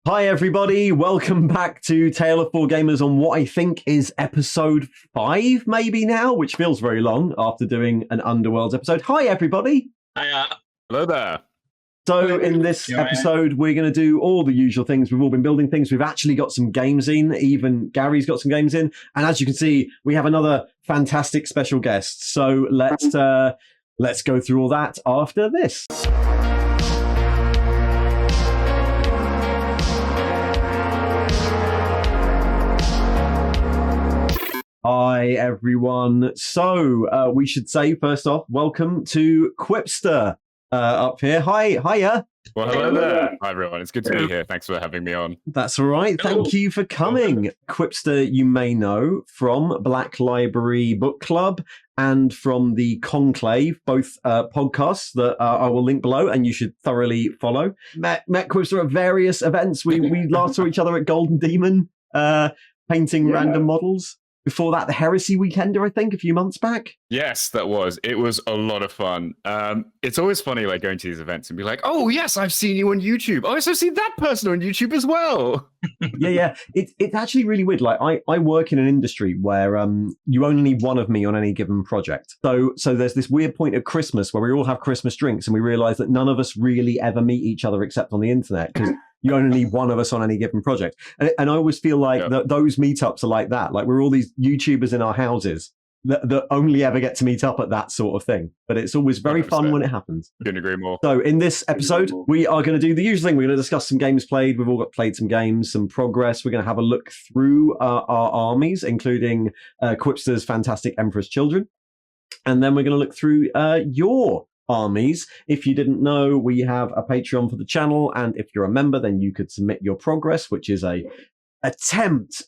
Hi everybody, welcome back to Tale of Four Gamers on what I think is episode 5 maybe now, which feels very long after doing an Underworlds episode. Hi everybody! Hiya. Hello there. So in this episode, we're going to do all the usual things. We've all been building things. We've actually got some games in. Even Gary's got some games in. And as you can see, we have another fantastic special guest. So let's go through all that after this. Hi everyone. So we should say first off, welcome to QuipsterNerd up here. Hiya. Well, hello there. Hi everyone. It's good to be here. Thanks for having me on. That's all right. Thank you for coming. QuipsterNerd, you may know from Black Library Book Club and from the Conclave, both podcasts that I will link below and you should thoroughly follow. Met QuipsterNerd at various events. We last saw each other at Golden Demon, painting random models. Before that, the Heresy Weekender, I think, a few months back. Yes, that was. It was a lot of fun. It's always funny, like, going to these events and be like, oh, yes, I've seen you on YouTube. Oh, yes, I've seen that person on YouTube as well. Yeah. It's actually really weird. Like, I work in an industry where you only need one of me on any given project. So there's this weird point at Christmas where we all have Christmas drinks and we realize that none of us really ever meet each other except on the internet because you only need one of us on any given project. And I always feel like those meetups are like that. Like we're all these YouTubers in our houses that only ever get to meet up at that sort of thing. But it's always very 100%. Fun when it happens. Couldn't agree more. So in this episode, we are going to do the usual thing. We're going to discuss some games played. We've all played some games, some progress. We're going to have a look through our armies, including Quipster's fantastic Emperor's Children. And then we're going to look through your armies. If you didn't know, we have a Patreon for the channel, and if you're a member, then you could submit your progress, which is an attempt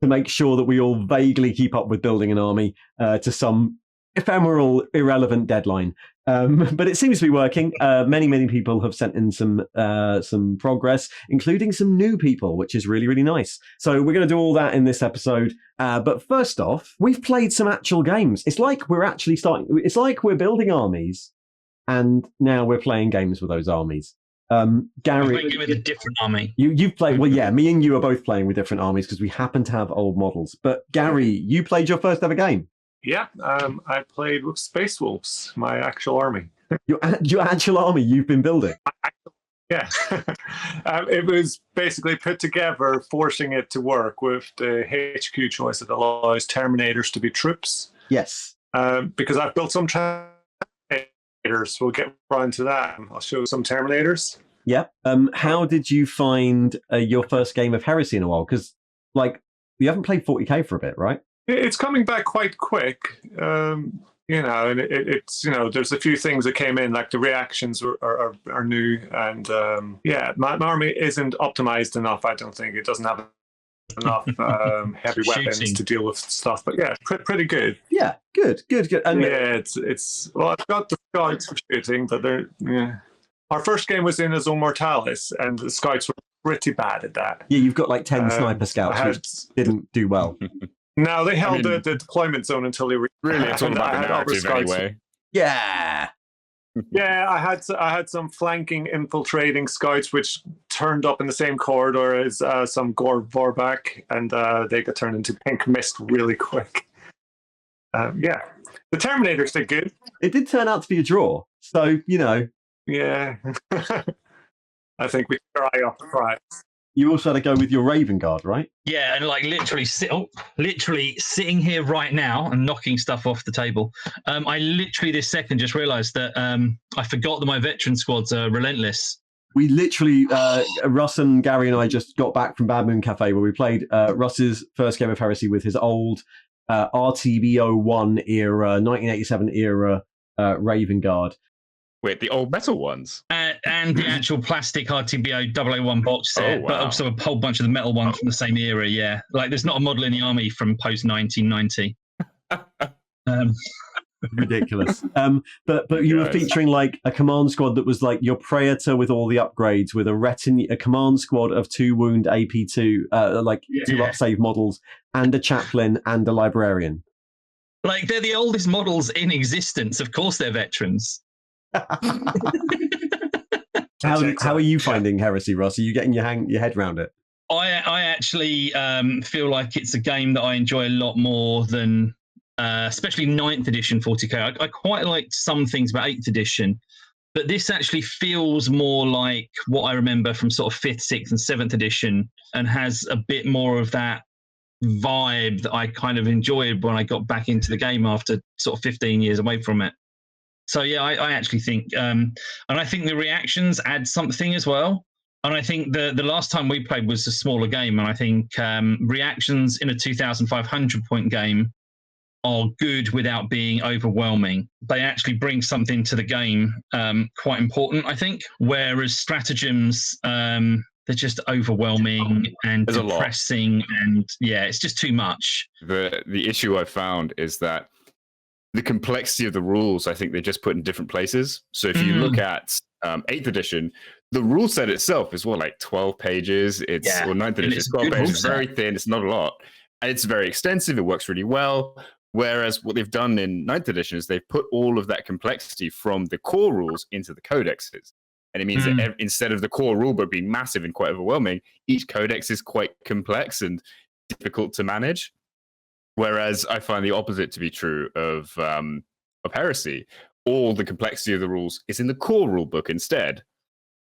to make sure that we all vaguely keep up with building an army to some ephemeral, irrelevant deadline. But it seems to be working. Many people have sent in some progress, including some new people, which is really, really nice. So we're going to do all that in this episode. But first off, we've played some actual games. It's like we're actually it's like we're building armies, and now we're playing games with those armies. Gary, I'm with a different army. You've played, well, yeah, me and you are both playing with different armies because we happen to have old models. But Gary, you played your first ever game. Yeah, I played with Space Wolves, my actual army. Your actual army you've been building? Yeah. It was basically put together, forcing it to work with the HQ choice that allows Terminators to be troops. Yes. Because I've built some Terminators. We'll get around to that. I'll show some Terminators. Yep. How did you find your first game of Heresy in a while? Because, like, you haven't played 40k for a bit, right? It's coming back quite quick, and it's there's a few things that came in, like the reactions are new, and my army isn't optimized enough. I don't think it doesn't have enough heavy weapons to deal with stuff. But yeah, pretty good. Yeah, good. And it's well, I've got the scouts for shooting, but they're Our first game was in Azul Mortalis, and the scouts were pretty bad at that. Yeah, you've got like 10 sniper scouts, which didn't do well. No, they held the deployment zone until they really. It's all about the narrative anyway. Yeah. Yeah, I had some flanking, infiltrating scouts which turned up in the same corridor as some Gore Vorbak, and they got turned into pink mist really quick. The Terminators did good. It did turn out to be a draw, so Yeah, I think we try off the prize. You also had to go with your Raven Guard, right? Yeah, and like literally sitting here right now and knocking stuff off the table. I literally this second just realised that I forgot that my veteran squads are relentless. We literally, Russ and Gary and I just got back from Bad Moon Cafe where we played Russ's first game of Heresy with his old RTB01 era, 1987 era Raven Guard. Wait, the old metal ones? And the actual plastic RTBO 001 box set, but also a whole bunch of the metal ones from the same era, yeah. Like, there's not a model in the army from post-1990. Ridiculous. But you were featuring, like, a command squad that was, like, your Praetor with all the upgrades, with a command squad of 2 wound AP2, 2 up-save models, and a chaplain and a librarian. Like, they're the oldest models in existence. Of course they're veterans. How are you finding Heresy, Russ? Are you getting your head around it? I actually feel like it's a game that I enjoy a lot more than, especially 9th edition 40k. I quite liked some things about 8th edition, but this actually feels more like what I remember from sort of 5th, 6th, and 7th edition, and has a bit more of that vibe that I kind of enjoyed when I got back into the game after sort of 15 years away from it. So yeah, I actually think, and I think the reactions add something as well. And I think the last time we played was a smaller game, and I think reactions in a 2,500 point game are good without being overwhelming. They actually bring something to the game quite important, I think. Whereas stratagems, they're just overwhelming and depressing, and yeah, it's just too much. The issue I found is that the complexity of the rules, I think they just put in different places. So if you look at 8th edition, the rule set itself is like 12 pages. Or 9th edition, it's 12 pages. It's very thin. It's not a lot. It's very extensive. It works really well. Whereas what they've done in 9th edition is they've put all of that complexity from the core rules into the codexes. And it means that instead of the core rulebook being massive and quite overwhelming, each codex is quite complex and difficult to manage. Whereas I find the opposite to be true of Heresy. All the complexity of the rules is in the core rulebook instead.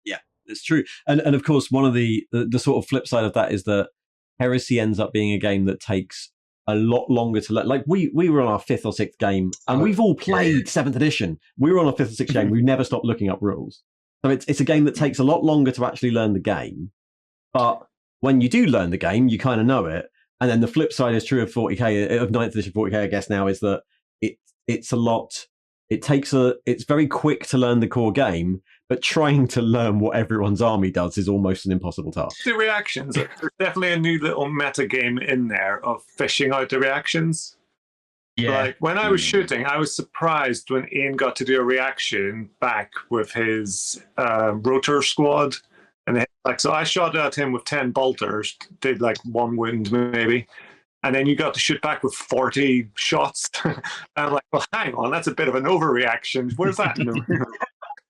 Yeah, it's true. And of course, one of the sort of flip side of that is that Heresy ends up being a game that takes a lot longer to learn. Like we were on our 5th or 6th game, and we've all played 7th edition. We were on our 5th or 6th game. We've never stopped looking up rules. So it's a game that takes a lot longer to actually learn the game. But when you do learn the game, you kind of know it. And then the flip side is true of 40k, of 9th edition 40k, I guess now, is that it's a lot. It's very quick to learn the core game, but trying to learn what everyone's army does is almost an impossible task. The reactions, there's definitely a new little meta game in there of fishing out the reactions. Yeah. Like when I was shooting, I was surprised when Ian got to do a reaction back with his rotor squad. And so I shot at him with 10 bolters, did like 1 wound maybe. And then you got to shoot back with 40 shots. And I'm like, well, hang on, that's a bit of an overreaction. Where's that?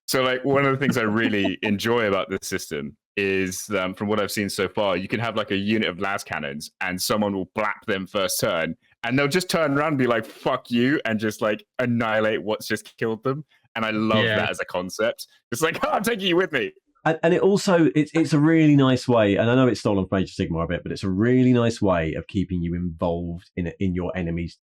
So like one of the things I really enjoy about this system is from what I've seen so far, you can have like a unit of las cannons and someone will blap them first turn and they'll just turn around and be like, fuck you, and just like annihilate what's just killed them. And I love that as a concept. It's like, oh, I'm taking you with me. And it also, it's a really nice way, and I know it's stolen from Age of Sigmar a bit, but it's a really nice way of keeping you involved in your enemies.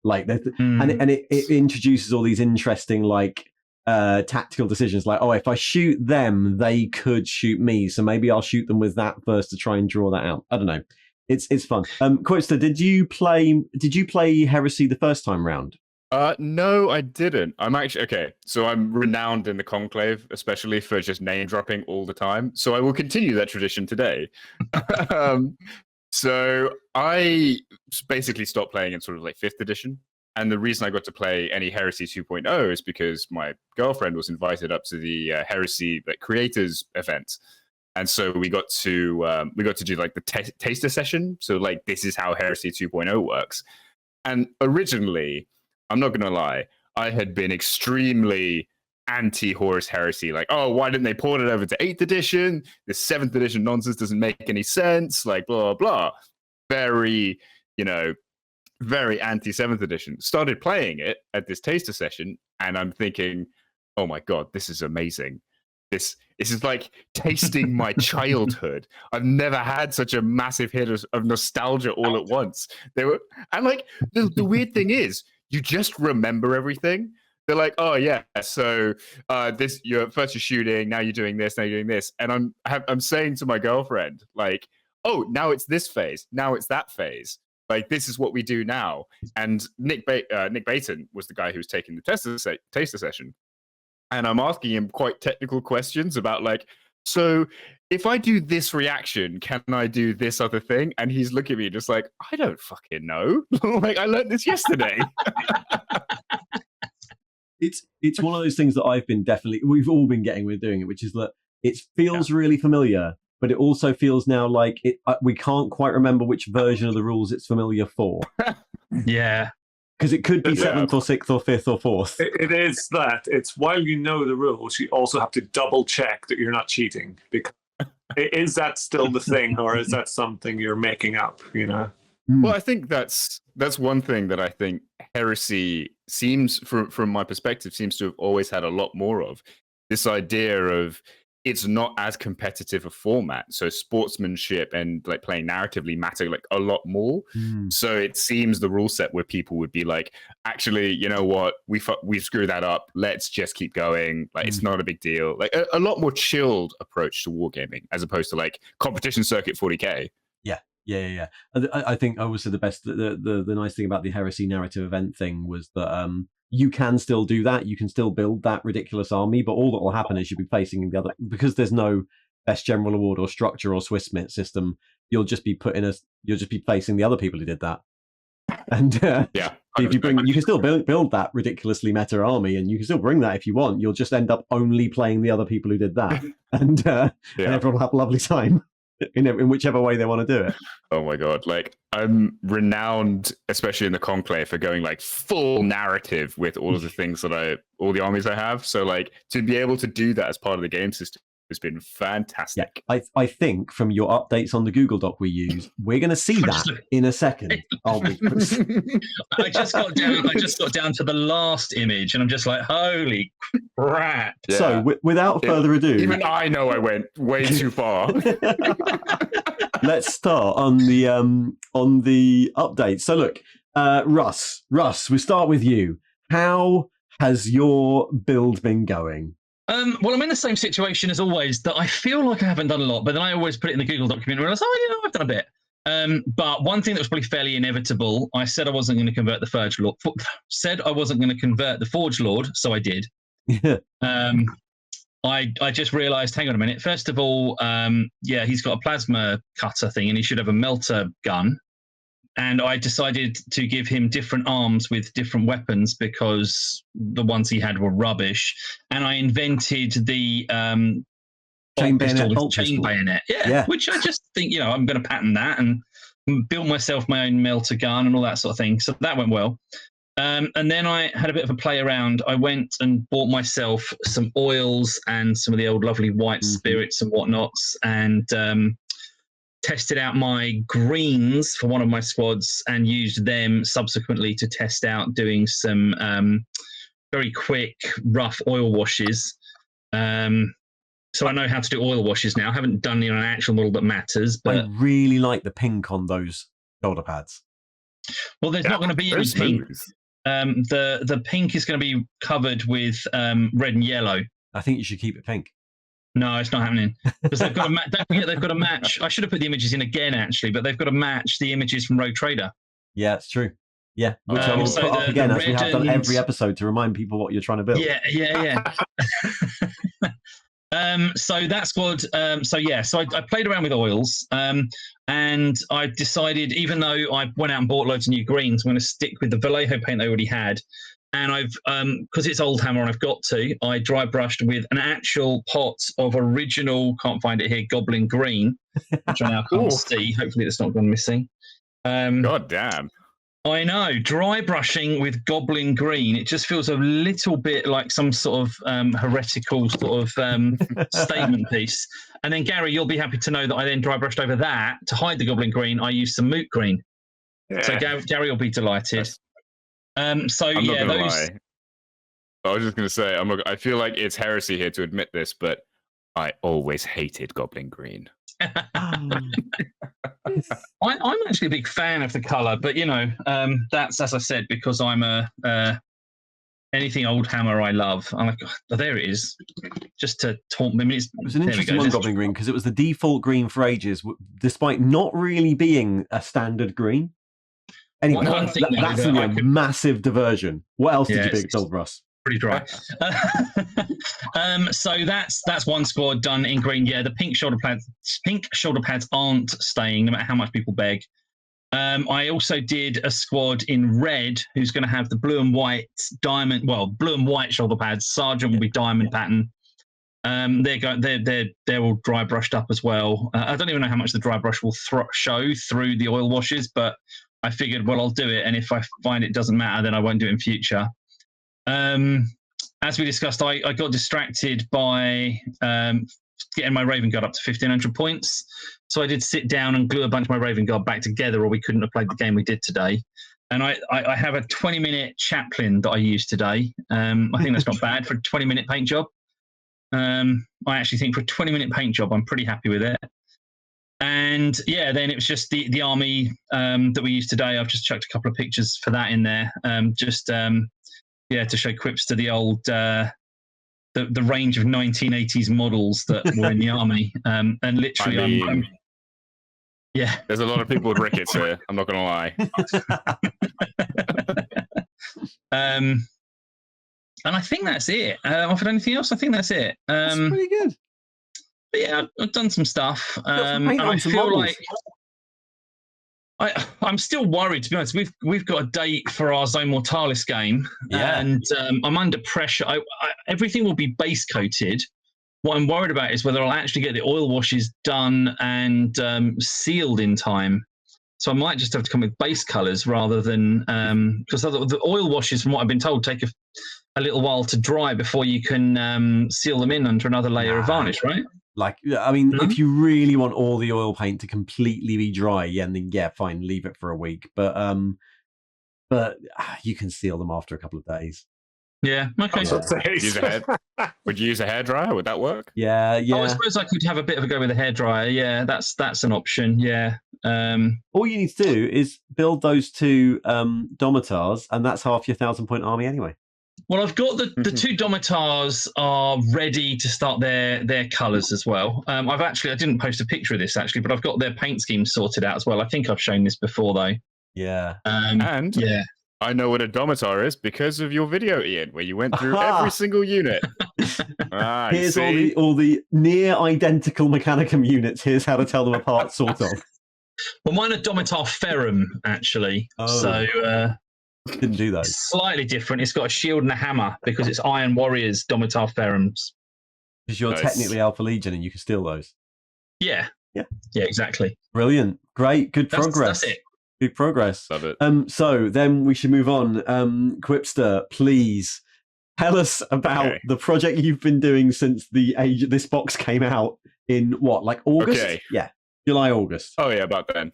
Like, and it introduces all these interesting, like, tactical decisions. Like, oh, if I shoot them, they could shoot me, so maybe I'll shoot them with that first to try and draw that out. I don't know. It's fun. QUIPSTER, did you play Heresy the first time round? No, I didn't. I'm actually okay. So I'm renowned in the Conclave, especially for just name dropping all the time. So I will continue that tradition today. So I basically stopped playing in sort of like 5th edition. And the reason I got to play any Heresy 2.0 is because my girlfriend was invited up to the Heresy creators event. And so we got to do like the taster session. So like, this is how Heresy 2.0 works. And originally, I'm not going to lie, I had been extremely anti-Horus Heresy. Like, oh, why didn't they port it over to 8th edition? This 7th edition nonsense doesn't make any sense. Like, blah, blah. Very, very anti-7th edition. Started playing it at this taster session, and I'm thinking, oh my God, this is amazing. This is like tasting my childhood. I've never had such a massive hit of nostalgia all at once. And like, the weird thing is, you just remember everything. They're like, oh yeah, so you're shooting, now you're doing this, now you're doing this, and I'm saying to my girlfriend, like, oh, now it's this phase, now it's that phase, like this is what we do now. And Nick Baton was the guy who was taking the taster session, and I'm asking him quite technical questions about like, so if I do this reaction, can I do this other thing? And he's looking at me just like, I don't fucking know. Like, I learned this yesterday. It's one of those things that we've all been getting with doing it, which is that it feels really familiar, but it also feels now like we can't quite remember which version of the rules it's familiar for. Yeah. Because it could be Yeah. 7th or 6th or 5th or 4th. It is that. It's while you know the rules, you also have to double check that you're not cheating. Because is that still the thing, or is that something you're making up? You know. Well, I think that's one thing that I think Heresy seems, from my perspective, seems to have always had a lot more of. This idea of it's not as competitive a format, so sportsmanship and like playing narratively matter like a lot more. So it seems the rule set where people would be like, actually, you know what, we screwed that up. Let's just keep going. Like it's not a big deal. Like a lot more chilled approach to wargaming as opposed to like competition circuit 40k. Yeah. I think also the best, the nice thing about the Heresy narrative event thing was that you can still do that. You can still build that ridiculous army, but all that will happen is you'll be facing the other, because there's no best general award or structure or Swiss Smith system. You'll just be facing the other people who did that. And yeah, if you can still build that ridiculously meta army, and you can still bring that if you want. You'll just end up only playing the other people who did that, and everyone will have a lovely time. In whichever way they want to do it. Oh my god! Like I'm renowned, especially in the Conclave, for going like full narrative with all of the things that all the armies I have. So like to be able to do that as part of the game system has been fantastic. Yeah, I think from your updates on the Google Doc we use, we're going to see that in a second. Aren't we? I just got down to the last image, and I'm just like, holy crap! Yeah. So without further ado, even I know I went way too far. Let's start on the update. So look, Russ, we start with you. How has your build been going? Well, I'm in the same situation as always, that I feel like I haven't done a lot, but then I always put it in the Google document and realize, I've done a bit. But one thing that was probably fairly inevitable, I said I wasn't going to convert the Forge Lord. So I did. Yeah. I just realized, hang on a minute. First of all, he's got a plasma cutter thing, and he should have a melter gun. And I decided to give him different arms with different weapons because the ones he had were rubbish. And I invented the chain bayonet. Yeah, which I just think, I'm going to patent that and build myself my own melter gun and all that sort of thing. So that went well. And then I had a bit of a play around. I went and bought myself some oils and some of the old lovely white spirits and whatnots, and tested out my greens for one of my squads and used them subsequently to test out doing some very quick, rough oil washes. So I know how to do oil washes now. I haven't done it on an actual model that matters. But I really like the pink on those shoulder pads. Well, there's not going to be any pink. The pink is going to be covered with red and yellow. I think you should keep it pink. No, it's not happening because they've got to don't forget they've got to match. I should have put the images in again actually, but they've got to match the images from Rogue Trader. Yeah, it's true. Yeah, which I will put up again as we have done every episode to remind people what you're trying to build. Yeah. So that squad. So I played around with oils, and I decided, even though I went out and bought loads of new greens, I'm going to stick with the Vallejo paint I already had. And I've, because it's old hammer and I've got to, I dry brushed with an actual pot of original, can't find it here, Goblin Green, which I now can't see. Hopefully it's not gone missing. God damn. I know, dry brushing with Goblin Green, it just feels a little bit like some sort of heretical sort of statement piece. And then Gary, you'll be happy to know that I then dry brushed over that to hide the Goblin Green. I used some Moot Green. Yeah. So Gary will be delighted. I'm not gonna lie. I was just going to say, I feel like it's heresy here to admit this, but I always hated Goblin Green. I'm actually a big fan of the colour, but that's, as I said, because I'm anything old hammer I love. I'm like, oh, there it is. Just to taunt me. It was an interesting one, Goblin Green, because it was the default green for ages, despite not really being a standard green. Anyway, that's a massive diversion. What else did you build, Russ? Pretty dry. So that's one squad done in green. Yeah, the pink shoulder pads aren't staying, no matter how much people beg. I also did a squad in red who's going to have the blue and white shoulder pads. Sergeant will be diamond pattern. They're all dry brushed up as well. I don't even know how much the dry brush will show through the oil washes, but I figured, well, I'll do it, and if I find it doesn't matter, then I won't do it in future. As we discussed, I got distracted by getting my Raven Guard up to 1,500 points. So I did sit down and glue a bunch of my Raven Guard back together, or we couldn't have played the game we did today. And I have a 20-minute chaplain that I used today. I think that's not bad for a 20-minute paint job. I actually think for a 20-minute paint job, I'm pretty happy with it. And yeah, then it was just the army that we used today. I've just chucked a couple of pictures for that in there. To show QuipSTER the old the range of 1980s models that were in the army. And literally, I'm yeah. There's a lot of people with rickets here. I'm not going to lie. And I think that's it. Offered anything else? I think that's it. That's pretty good. But yeah, I've done some stuff. And I feel models. like I'm still worried, to be honest. We've got a date for our Zone Mortalis game, and I'm under pressure. Everything will be base coated. What I'm worried about is whether I'll actually get the oil washes done and sealed in time. So I might just have to come with base colors rather than because the oil washes, from what I've been told, take a little while to dry before you can seal them in under another layer of varnish, right? Like, I mean, if you really want all the oil paint to completely be dry, then fine, leave it for a week. But you can seal them after a couple of days. Yeah. Okay. Would you use a hairdryer? Would that work? Yeah. Oh, I suppose I could have a bit of a go with a hairdryer. Yeah, that's an option. Yeah. All you need to do is build those two Domitars, and that's half your 1,000-point army anyway. Well, I've got the two Domitars are ready to start their colours as well. I didn't post a picture of this actually, but I've got their paint scheme sorted out as well. I think I've shown this before though. Yeah. I know what a Domitar is because of your video, Ian, where you went through every single unit. Here's all the near identical Mechanicum units. Here's how to tell them apart, sort of. Well, mine are Domitar Ferrum actually. Oh. So. Didn't do those. Slightly different. It's got a shield and a hammer because it's Iron Warriors Domitar Ferrums. Because you're technically Alpha Legion and you can steal those. Yeah, exactly. Brilliant. Great. Good progress. That's it. Good progress. Love it. So then we should move on. QuipSTER, please tell us about the project you've been doing since this box came out in what, August? Okay. Yeah, July, August. Oh yeah, about then.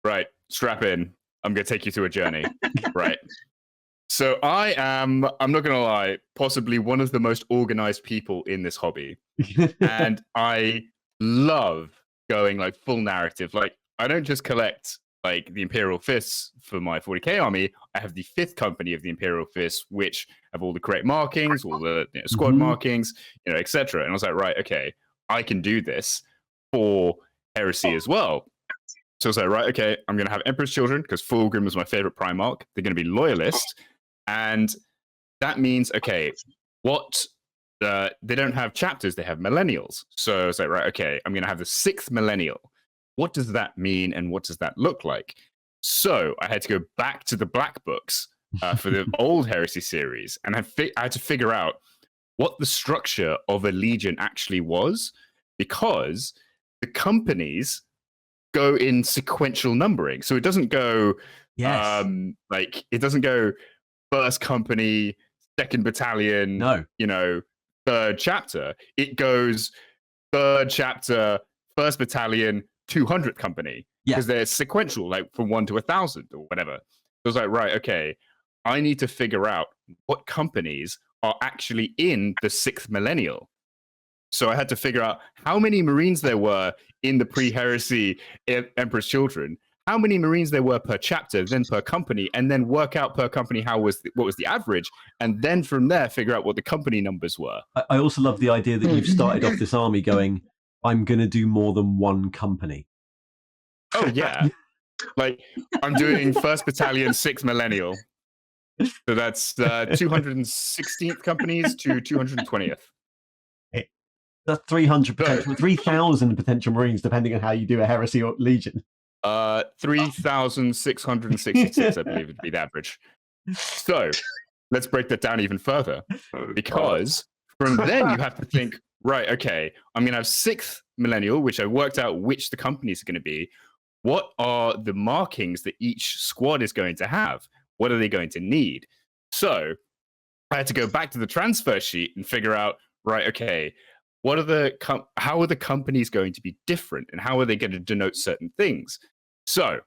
Right. Strap in. I'm going to take you through a journey. Right. So I'm not going to lie, possibly one of the most organized people in this hobby. And I love going full narrative. I don't just collect the Imperial Fists for my 40k army. I have the 5th company of the Imperial Fists, which have all the correct markings, all the squad markings, etc. And I was like, right, okay, I can do this for Heresy as well. So I was like, right, okay, I'm going to have Emperor's Children because Fulgrim is my favorite Primarch. They're going to be loyalist. And that means, okay, they don't have chapters, they have millennials. So I was like, right, okay, I'm going to have the 6th millennial. What does that mean and what does that look like? So I had to go back to the black books for the old Heresy series. And I had to figure out what the structure of a legion actually was, because the companies go in sequential numbering. So it doesn't go it doesn't go 1st company, 2nd battalion, 3rd chapter. It goes 3rd chapter, 1st battalion, 200th company. Because they're sequential, from 1 to 1,000 or whatever. So I was like, right, okay, I need to figure out what companies are actually in the 6th millennial. So I had to figure out how many Marines there were in the pre-Heresy Emperor's Children, how many Marines there were per chapter, then per company, and then work out per company what was the average, and then from there figure out what the company numbers were. I also love the idea that you've started off this army going, I'm going to do more than one company. Oh, yeah. I'm doing 1st Battalion, 6th Millennial. So that's 216th companies to 220th. That's 300 potential, 3,000 potential Marines, depending on how you do a Heresy or Legion. 3,666, I believe, would be the average. So let's break that down even further, because from then you have to think, right, okay, I'm going to have 6th millennial, which I worked out which the companies are going to be. what are the markings that each squad is going to have? What are they going to need? So I had to go back to the transfer sheet and figure out, right, okay, what are how are the companies going to be different, and how are they going to denote certain things? So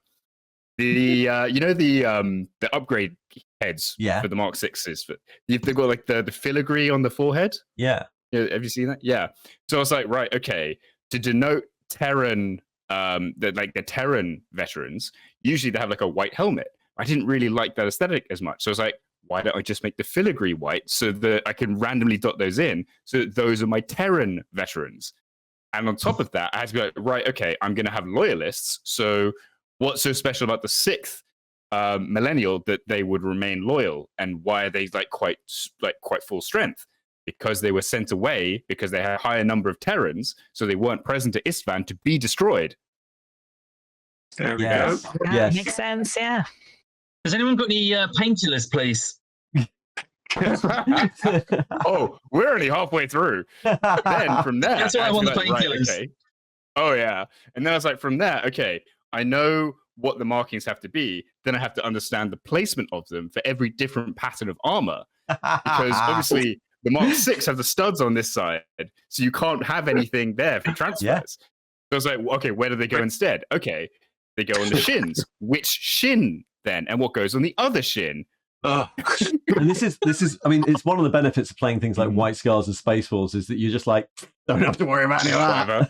the the upgrade heads for the Mark 6s, they've got like the filigree on the forehead. Yeah. Have you seen that? Yeah. So I was like, right, okay, to denote Terran, the Terran veterans, usually they have like a white helmet. I didn't really like that aesthetic as much. So I was like, why don't I just make the filigree white so that I can randomly dot those in so that those are my Terran veterans? And on top of that, I had to be like, right, okay, I'm going to have loyalists. So what's so special about the 6th millennial that they would remain loyal? And why are they quite full strength? Because they were sent away because they had a higher number of Terrans, so they weren't present at Istvan to be destroyed. There we Yes. go. Yeah, makes sense. Yeah. Has anyone got any painkillers, please? Oh, we're only halfway through. Then from there, That's why I want the right, painkillers. okay. Oh yeah, and then I was like, from there, okay, I know what the markings have to be. Then I have to understand the placement of them for every different pattern of armor, because obviously the Mark 6 have the studs on this side, so you can't have anything there for transfers. Yeah. So I was like, okay, where do they go instead? Okay, they go on the shins. Which shin then, and what goes on the other shin? And this is I mean, it's one of the benefits of playing things like White Scars and Space Force is that you're just like, don't have to worry about any of that.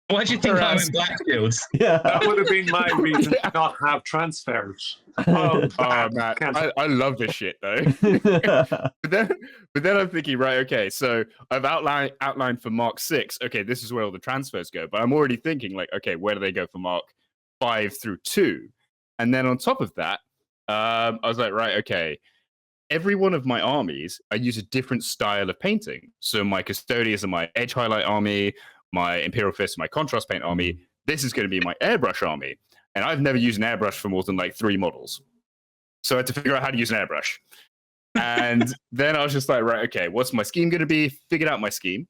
Why do you think I went Blackshields? Yeah. That would have been my reason to not have transfers. Oh, man, I love this shit though. but then I'm thinking, right, okay, so I've outlined for Mark 6. Okay, this is where all the transfers go. But I'm already thinking, like, okay, where do they go for Mark 5 through 2? And then on top of that, I was like, right, okay, every one of my armies, I use a different style of painting. So my custodians are my edge highlight army, my Imperial Fist, my contrast paint army. This is going to be my airbrush army. And I've never used an airbrush for more than like 3 models. So I had to figure out how to use an airbrush. And then I was just like, right, okay, what's my scheme going to be? Figured out my scheme.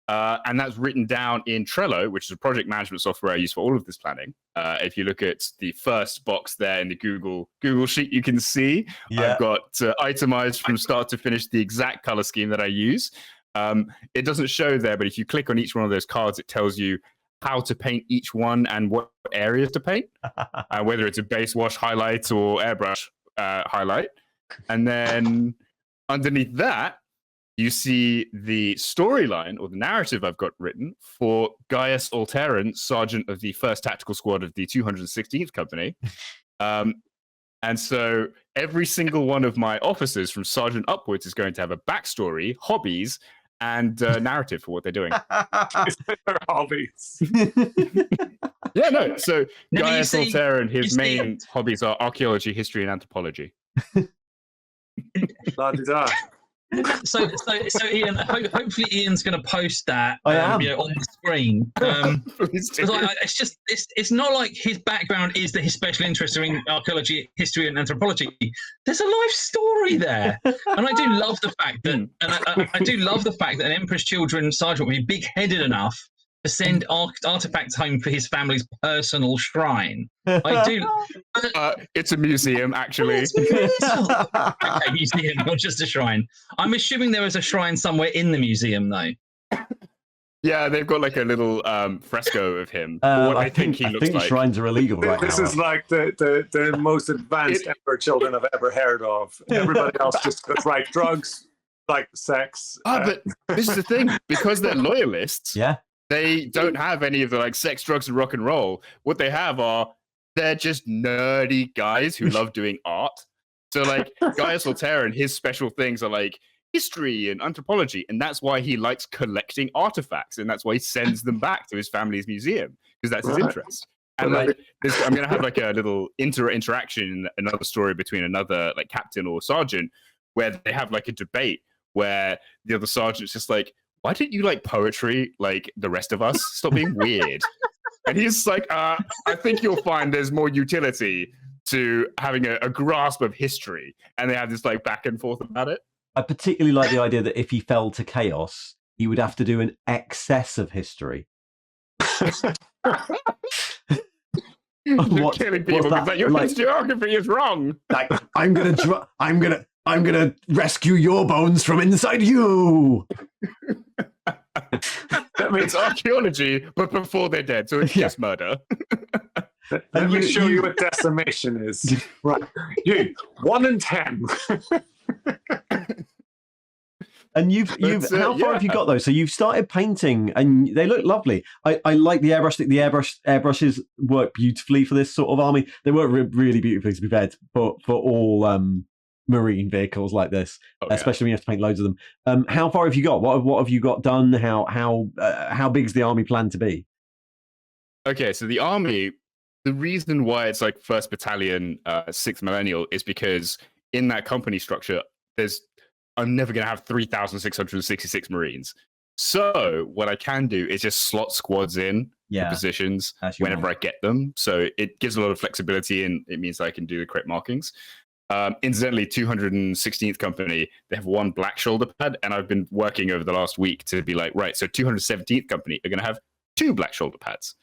And that's written down in Trello, which is a project management software I use for all of this planning. If you look at the first box there in the Google sheet, you can see I've got itemized from start to finish the exact color scheme that I use. It doesn't show there, but if you click on each one of those cards, it tells you how to paint each one and what areas to paint, whether it's a base wash highlight or airbrush highlight. And then underneath that, you see the storyline or the narrative I've got written for Gaius Alteran, Sergeant of the 1st Tactical Squad of the 216th Company. And so every single one of my officers from Sergeant upwards is going to have a backstory, hobbies, and narrative for what they're doing. Their hobbies. Yeah, no. So No, Gaius Alteran, his you see- main hobbies are archaeology, history, and anthropology. La-di-da. So Ian, hopefully Ian's going to post that I am. on the screen. Please do. It's not like his background is that his special interest are in archaeology, history, and anthropology. There's a life story there, and I do love the fact that, I do love the fact that an Emperor's Children sergeant would be big-headed enough to send artifacts home for his family's personal shrine. I do. It's a museum, actually. It's a museum, not just a shrine. I'm assuming there is a shrine somewhere in the museum, though. Yeah, they've got like a little fresco of him. What I think he looks like. shrines are illegal right This now. is like the most advanced Emperor Children I've ever heard of. Everybody else just goes, right, drugs, like sex. But this is the thing, because they're loyalists. Yeah. They don't have any of the like sex, drugs, and rock and roll. What they have they're just nerdy guys who love doing art. So like Gaius Alteran, his special things are like history and anthropology, and that's why he likes collecting artifacts, and that's why he sends them back to his family's museum, because that's his interest. And like I'm gonna have like a little interaction in another story between another like captain or sergeant, where they have like a debate where the other sergeant's just like, why didn't you like poetry like the rest of us? Stop being weird. And he's like, I think you'll find there's more utility to having a grasp of history. And they have this like back and forth about it. I particularly like the idea that if he fell to chaos, he would have to do an excess of history. What- killing what's people that? because your historiography is wrong. Like, I'm gonna rescue your bones from inside you. That means archaeology, but before they're dead, so it's just murder. Let me show you what decimation is. Right, you 1 in 10. And you've how far have you got though? So you've started painting, and they look lovely. I like the airbrush. The airbrushes work beautifully for this sort of army. They work really beautifully, to be fair, for all marine vehicles like this, especially when you have to paint loads of them. How far have you got? What have you got done? How big's the army planned to be? Okay, so the army, the reason why it's like 1st Battalion, 6th Millennial is because in that company structure, I'm never going to have 3,666 Marines. So what I can do is just slot squads in the positions whenever I get them. So it gives a lot of flexibility, and it means I can do the correct markings. Incidentally, 216th Company, they have 1 black shoulder pad, and I've been working over the last week to be like, right, so 217th Company are going to have 2 black shoulder pads.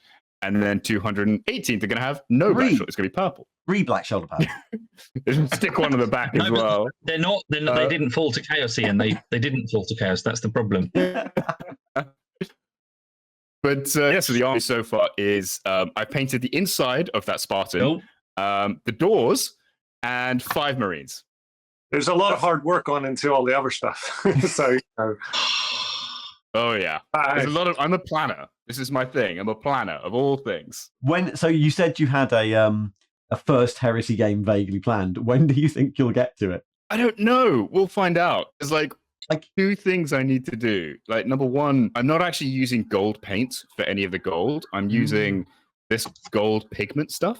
And then 218th are going to have no black shoulder. It's going to be purple. 3 black shoulder pads. Stick one on the back as well. They're not. They didn't fall to chaos, Ian. They didn't fall to chaos. That's the problem. But so the army so far is I painted the inside of that Spartan, the doors, and 5 Marines. There's a lot of hard work on into all the other stuff. So. Oh yeah, there's a lot of. I'm a planner. This is my thing. I'm a planner of all things. So you said you had a first Heresy game vaguely planned. When do you think you'll get to it? I don't know. We'll find out. There's like 2 things I need to do. Like, number 1, I'm not actually using gold paint for any of the gold. I'm using this gold pigment stuff,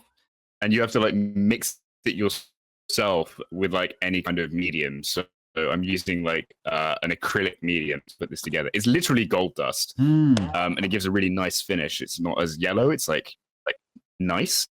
and you have to like mix it yourself with like any kind of medium. So I'm using like an acrylic medium to put this together. It's literally gold dust, and it gives a really nice finish. It's not as yellow. It's like nice.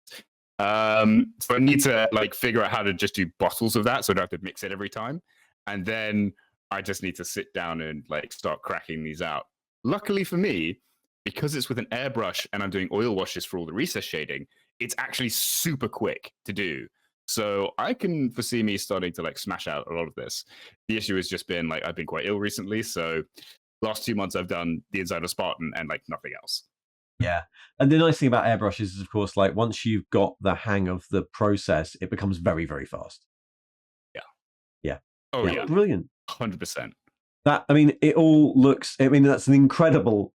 So I need to like figure out how to just do bottles of that, so I don't have to mix it every time. And then I just need to sit down and like start cracking these out. Luckily for me, because it's with an airbrush and I'm doing oil washes for all the recess shading, it's actually super quick to do. So I can foresee me starting to like smash out a lot of this. The issue has just been like I've been quite ill recently, so last 2 months I've done the inside of Spartan and like nothing else. Yeah, and the nice thing about airbrushes is, of course, like once you've got the hang of the process, it becomes very, very fast. Yeah. Oh yeah, brilliant. 100%. That, I mean, it all looks. I mean, that's an incredible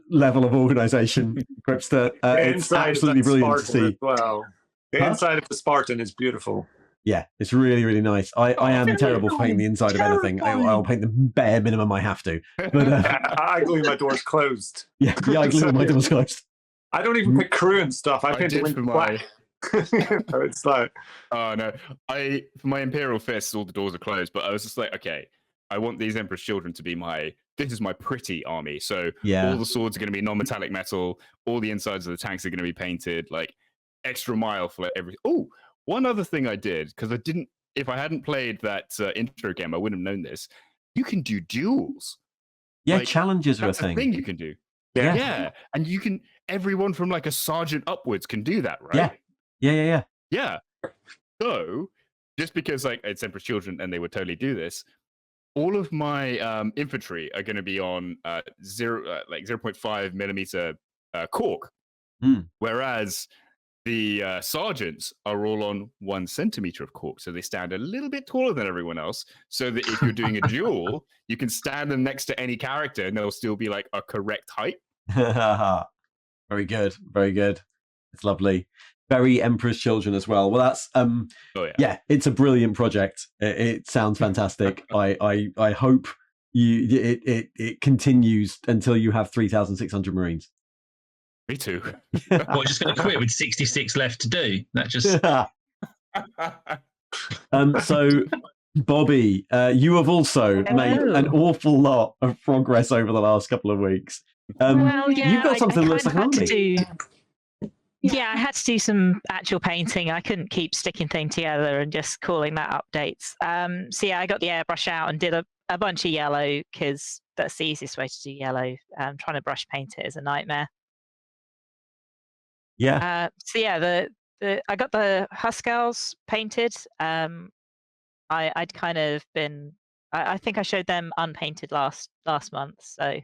level of organization, QuipsterNerd. It's absolutely brilliant to see. Well, the inside of the Spartan is beautiful. Yeah, it's really, really nice. I am terrible for painting the inside of anything. I'll paint the bare minimum I have to. But I glue my doors closed. Yeah, I glue my doors closed. I don't even put crew and stuff. I paint it black. So it's like, oh no, for my Imperial fists, all the doors are closed. But I was just like, okay, I want these Emperor's Children to be this is my pretty army. So all the swords are going to be non-metallic metal. All the insides of the tanks are going to be painted like extra mile for every. Oh, one other thing I did, because if I hadn't played that intro game, I wouldn't have known this. You can do duels. Yeah, like, challenges are a thing. Thing you can do. Yeah, and you can. Everyone from like a sergeant upwards can do that, right? Yeah. So, just because like it's Emperor's Children and they would totally do this, all of my infantry are going to be on 0.5 millimeter cork, whereas the sergeants are all on 1 centimeter of cork, so they stand a little bit taller than everyone else, so that if you're doing a duel, you can stand them next to any character and they'll still be like a correct height. Very good, very good. It's lovely. Very Emperor's Children as well. Well, that's yeah, it's a brilliant project. It sounds fantastic. I hope it continues until you have 3,600 Marines. Me too. What, just going to quit with 66 left to do? That just. So, Bobbie, you have also made an awful lot of progress over the last couple of weeks. Well, yeah, you've got something that looks like an army. Yeah, I had to do some actual painting. I couldn't keep sticking things together and just calling that updates. So yeah, I got the airbrush out and did a bunch of yellow because that's the easiest way to do yellow. Trying to brush paint it is a nightmare. Yeah. So yeah, I got the Huskels painted. I'd kind of been. I think I showed them unpainted last month. So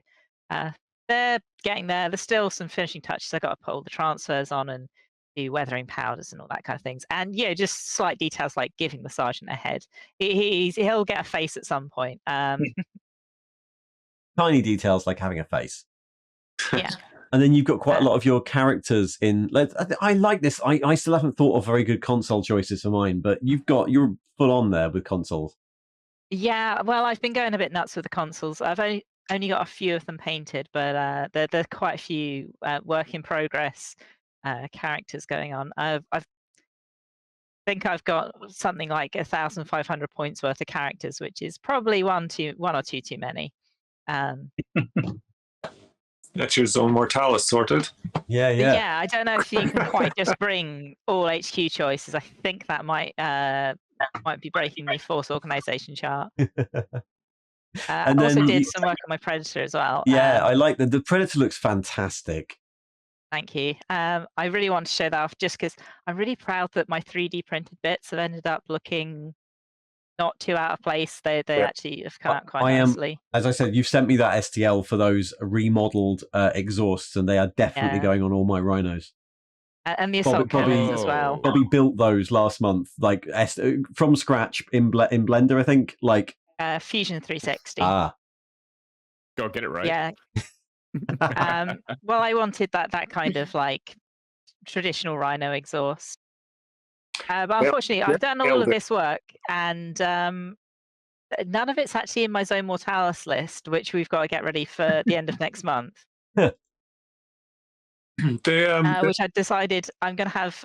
they're getting there. There's still some finishing touches. I got to put all the transfers on and do weathering powders and all that kind of things. And yeah, just slight details like giving the sergeant a head. He'll get a face at some point. Tiny details like having a face. Yeah. And then you've got quite a lot of your characters in. I like this. I still haven't thought of very good console choices for mine, but you're full on there with consoles. Yeah, well, I've been going a bit nuts with the consoles. I've only got a few of them painted, but there's quite a few work in progress characters going on. I think I've got something like 1,500 points worth of characters, which is probably one or two too many. That's your Zone Mortalis sorted. Yeah. Yeah, I don't know if you can quite just bring all HQ choices. I think that might be breaking the force organization chart. I also did some work on my Predator as well. Yeah, I like the Predator looks fantastic. Thank you. I really want to show that off just because I'm really proud that my 3D printed bits have ended up looking not too out of place. They actually have come out quite nicely. As I said, you've sent me that STL for those remodeled exhausts, and they are definitely going on all my rhinos. And the assault cannons as well. Bobbie built those last month, like from scratch in Blender, I think. Like Fusion 360. Ah, go get it right. Yeah. Well, I wanted that kind of like traditional rhino exhaust. But unfortunately, I've done all of this work, and none of it's actually in my Zone Mortalis list, which we've got to get ready for the end of next month. Which I decided I'm going to have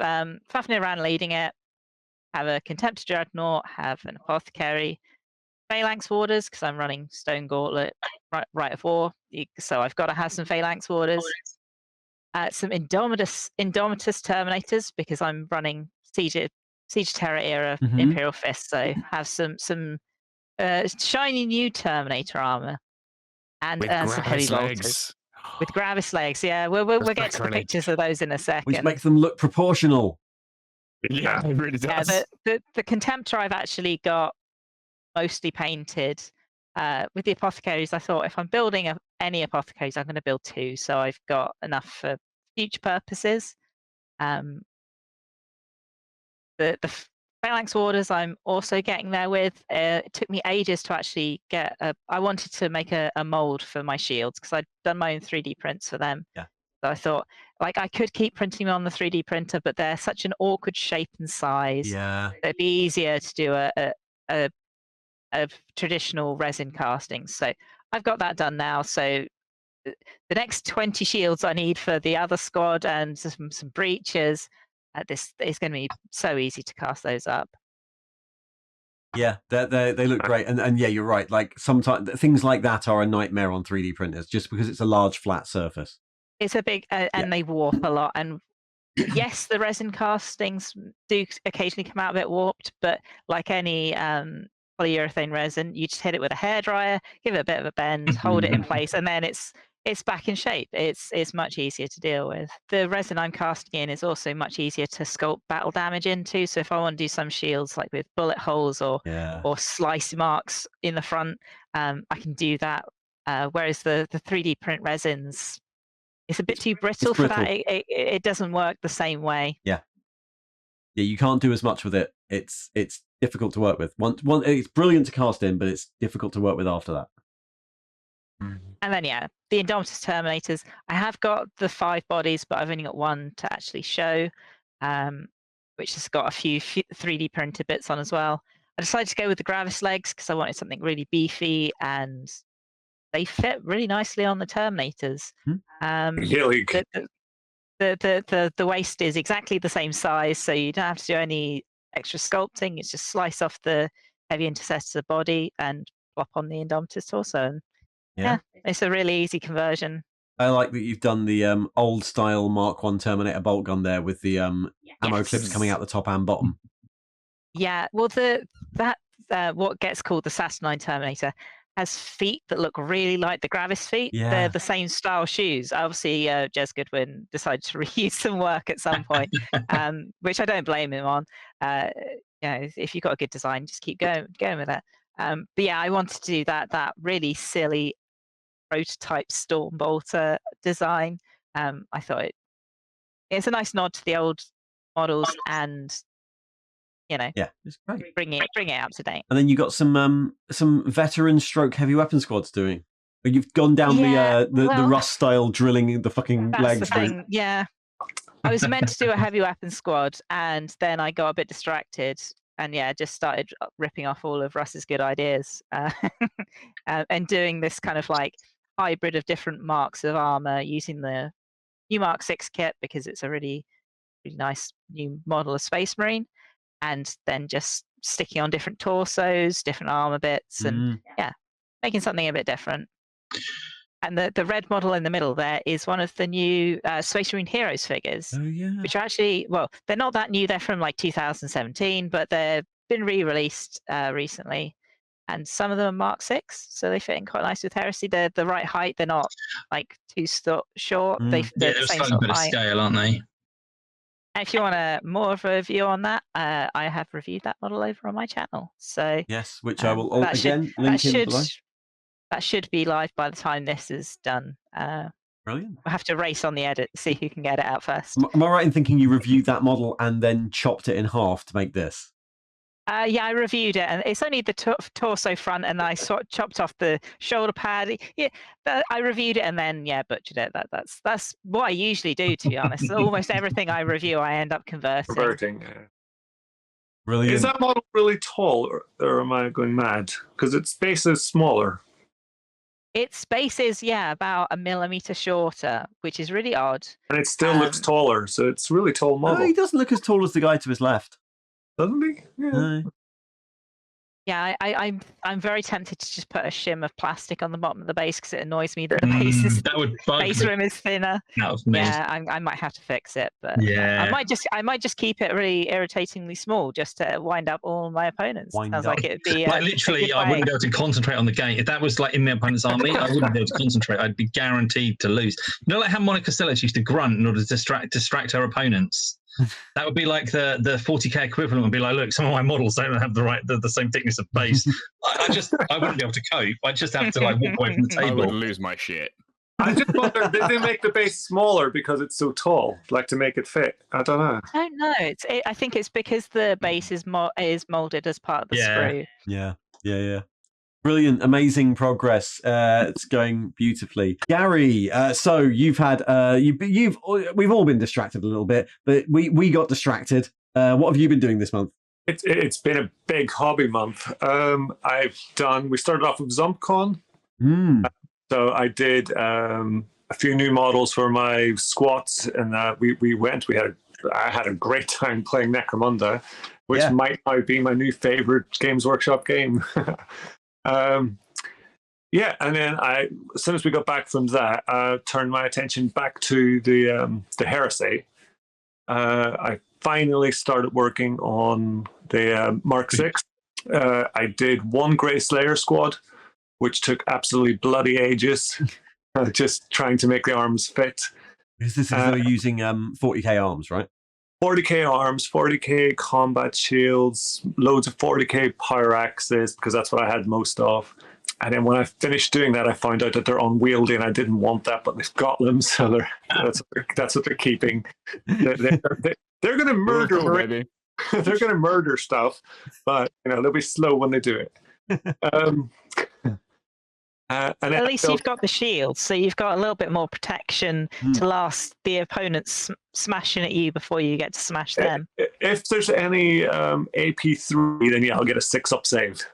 Fafnir Ran leading it, have a Contemptor Dreadnought, have an Apothecary, Phalanx Warders, because I'm running Stone Gauntlet, Right of War, so I've got to have some Phalanx Warders, some Indomitus Terminators, because I'm running Siege Terror era Imperial Fist, so have some shiny new Terminator armor, and some heavy bolters. With Gravis legs, yeah. We'll get to the pictures of those in a second. Which makes them look proportional. Yeah, it really does. Yeah, the Contemptor I've actually got mostly painted. With the Apothecaries, I thought if I'm building any Apothecaries, I'm going to build two, so I've got enough for future purposes. The Phalanx Warders I'm also getting there with. It took me ages to actually get I wanted to make a mold for my shields because I'd done my own 3D prints for them. Yeah. So I thought, like, I could keep printing them on the 3D printer, but they're such an awkward shape and size. Yeah. It'd be easier to do a traditional resin casting. So I've got that done now. So the next 20 shields I need for the other squad and some breaches. This is going to be so easy to cast those up. Yeah, they look great, and yeah, you're right. Like sometimes things like that are a nightmare on 3D printers, just because it's a large flat surface. It's a big and they warp a lot. And yes, the resin castings do occasionally come out a bit warped, but like any polyurethane resin, you just hit it with a hairdryer, give it a bit of a bend, hold it in place, and then it's back in shape. It's much easier to deal with. The resin I'm casting in is also much easier to sculpt battle damage into. So if I want to do some shields like with bullet holes or slice marks in the front, I can do that. Whereas the 3D print resins, it's a bit too brittle for that. It doesn't work the same way. Yeah, you can't do as much with it. It's difficult to work with. It's brilliant to cast in, but it's difficult to work with after that. And then, the Indomitus Terminators. I have got the 5 bodies, but I've only got one to actually show, which has got a few 3D printed bits on as well. I decided to go with the Gravis legs because I wanted something really beefy, and they fit really nicely on the Terminators. The waist is exactly the same size, so you don't have to do any extra sculpting. It's just slice off the heavy intercessor body and plop on the Indomitus torso. And yeah, it's a really easy conversion. I like that you've done the old style Mark 1 Terminator bolt gun there with the ammo clips coming out the top and bottom. Yeah, well, what gets called the Saturnine Terminator has feet that look really like the Gravis feet. Yeah. They're the same style shoes. Obviously, Jez Goodwin decided to reuse some work at some point, which I don't blame him on. If you've got a good design, just keep going with it. But yeah, I wanted to do that really silly prototype Stormbolter design. I thought it's a nice nod to the old models, and yeah, it's great. Bring it up to date. And then you got some veteran stroke heavy weapon squads doing. You've gone down the Russ style drilling the fucking legs. That's the thing. Yeah, I was meant to do a heavy weapon squad, and then I got a bit distracted, and just started ripping off all of Russ's good ideas, and doing this kind of like hybrid of different marks of armor using the new Mark 6 kit because it's a really, really nice new model of Space Marine, and then just sticking on different torsos, different armor bits, and making something a bit different. And the red model in the middle there is one of the new Space Marine Heroes figures, which are actually, well, they're not that new. They're from like 2017, but they've been re-released recently. And some of them are Mark 6, so they fit in quite nice with Heresy. They're the right height. They're not like too short. They're the same slightly sort of better height. scale, aren't they? And if you want more of a review on that, I have reviewed that model over on my channel. So yes, which I will again link in below. That should be live by the time this is done. Brilliant. We'll have to race on the edit to see who can get it out first. Am I right in thinking you reviewed that model and then chopped it in half to make this? Yeah, I reviewed it, and it's only the torso front, and I sort of chopped off the shoulder pad. Yeah, I reviewed it and then butchered it. That's what I usually do, to be honest. Almost everything I review, I end up converting. Brilliant. Is that model really tall, or am I going mad? Because its base is smaller. Its base is about 1 millimeter shorter, which is really odd. And it still looks taller, so it's a really tall model. No, he doesn't look as tall as the guy to his left. Doesn't he? Yeah. No. Yeah, I'm very tempted to just put a shim of plastic on the bottom of the base because it annoys me that the base rim is thinner. Yeah, I might have to fix it, but I might just keep it really irritatingly small just to wind up all my opponents. Sounds like it'd be like literally, I wouldn't be able to concentrate on the game if that was like in my opponent's army. I wouldn't be able to concentrate. I'd be guaranteed to lose. You know, like how Monica Seles used to grunt in order to distract her opponents. That would be like the 40k equivalent would be like, look, some of my models don't have the same thickness of base. I wouldn't be able to cope. I just have to like walk away from the table. I would lose my shit. I just wonder, did they make the base smaller because it's so tall, like to make it fit? I don't know. I don't know. I think it's because the base is molded as part of the sprue. Yeah. Brilliant, amazing progress. It's going beautifully, Gary. So you've had we've all been distracted a little bit, but we got distracted. What have you been doing this month? It's been a big hobby month. We started off with ZombCon. So I did a few new models for my squats, and I had a great time playing Necromunda, which might now be my new favorite Games Workshop game. And then as soon as we got back from that, I turned my attention back to the Heresy. I finally started working on the Mark 6. I did one Grey Slayer squad, which took absolutely bloody ages, just trying to make the arms fit. Because this is using 40k arms, right? 40k arms, 40k combat shields, loads of 40k power axes, because that's what I had most of. And then when I finished doing that, I found out that they're unwieldy, and I didn't want that, but they've got them, so that's what they're keeping. They're going to murder, baby. They're going to murder stuff, but they'll be slow when they do it. And at least you've got the shield, so you've got a little bit more protection to last the opponents smashing at you before you get to smash them. If there's any AP3, then I'll get a 6-up save.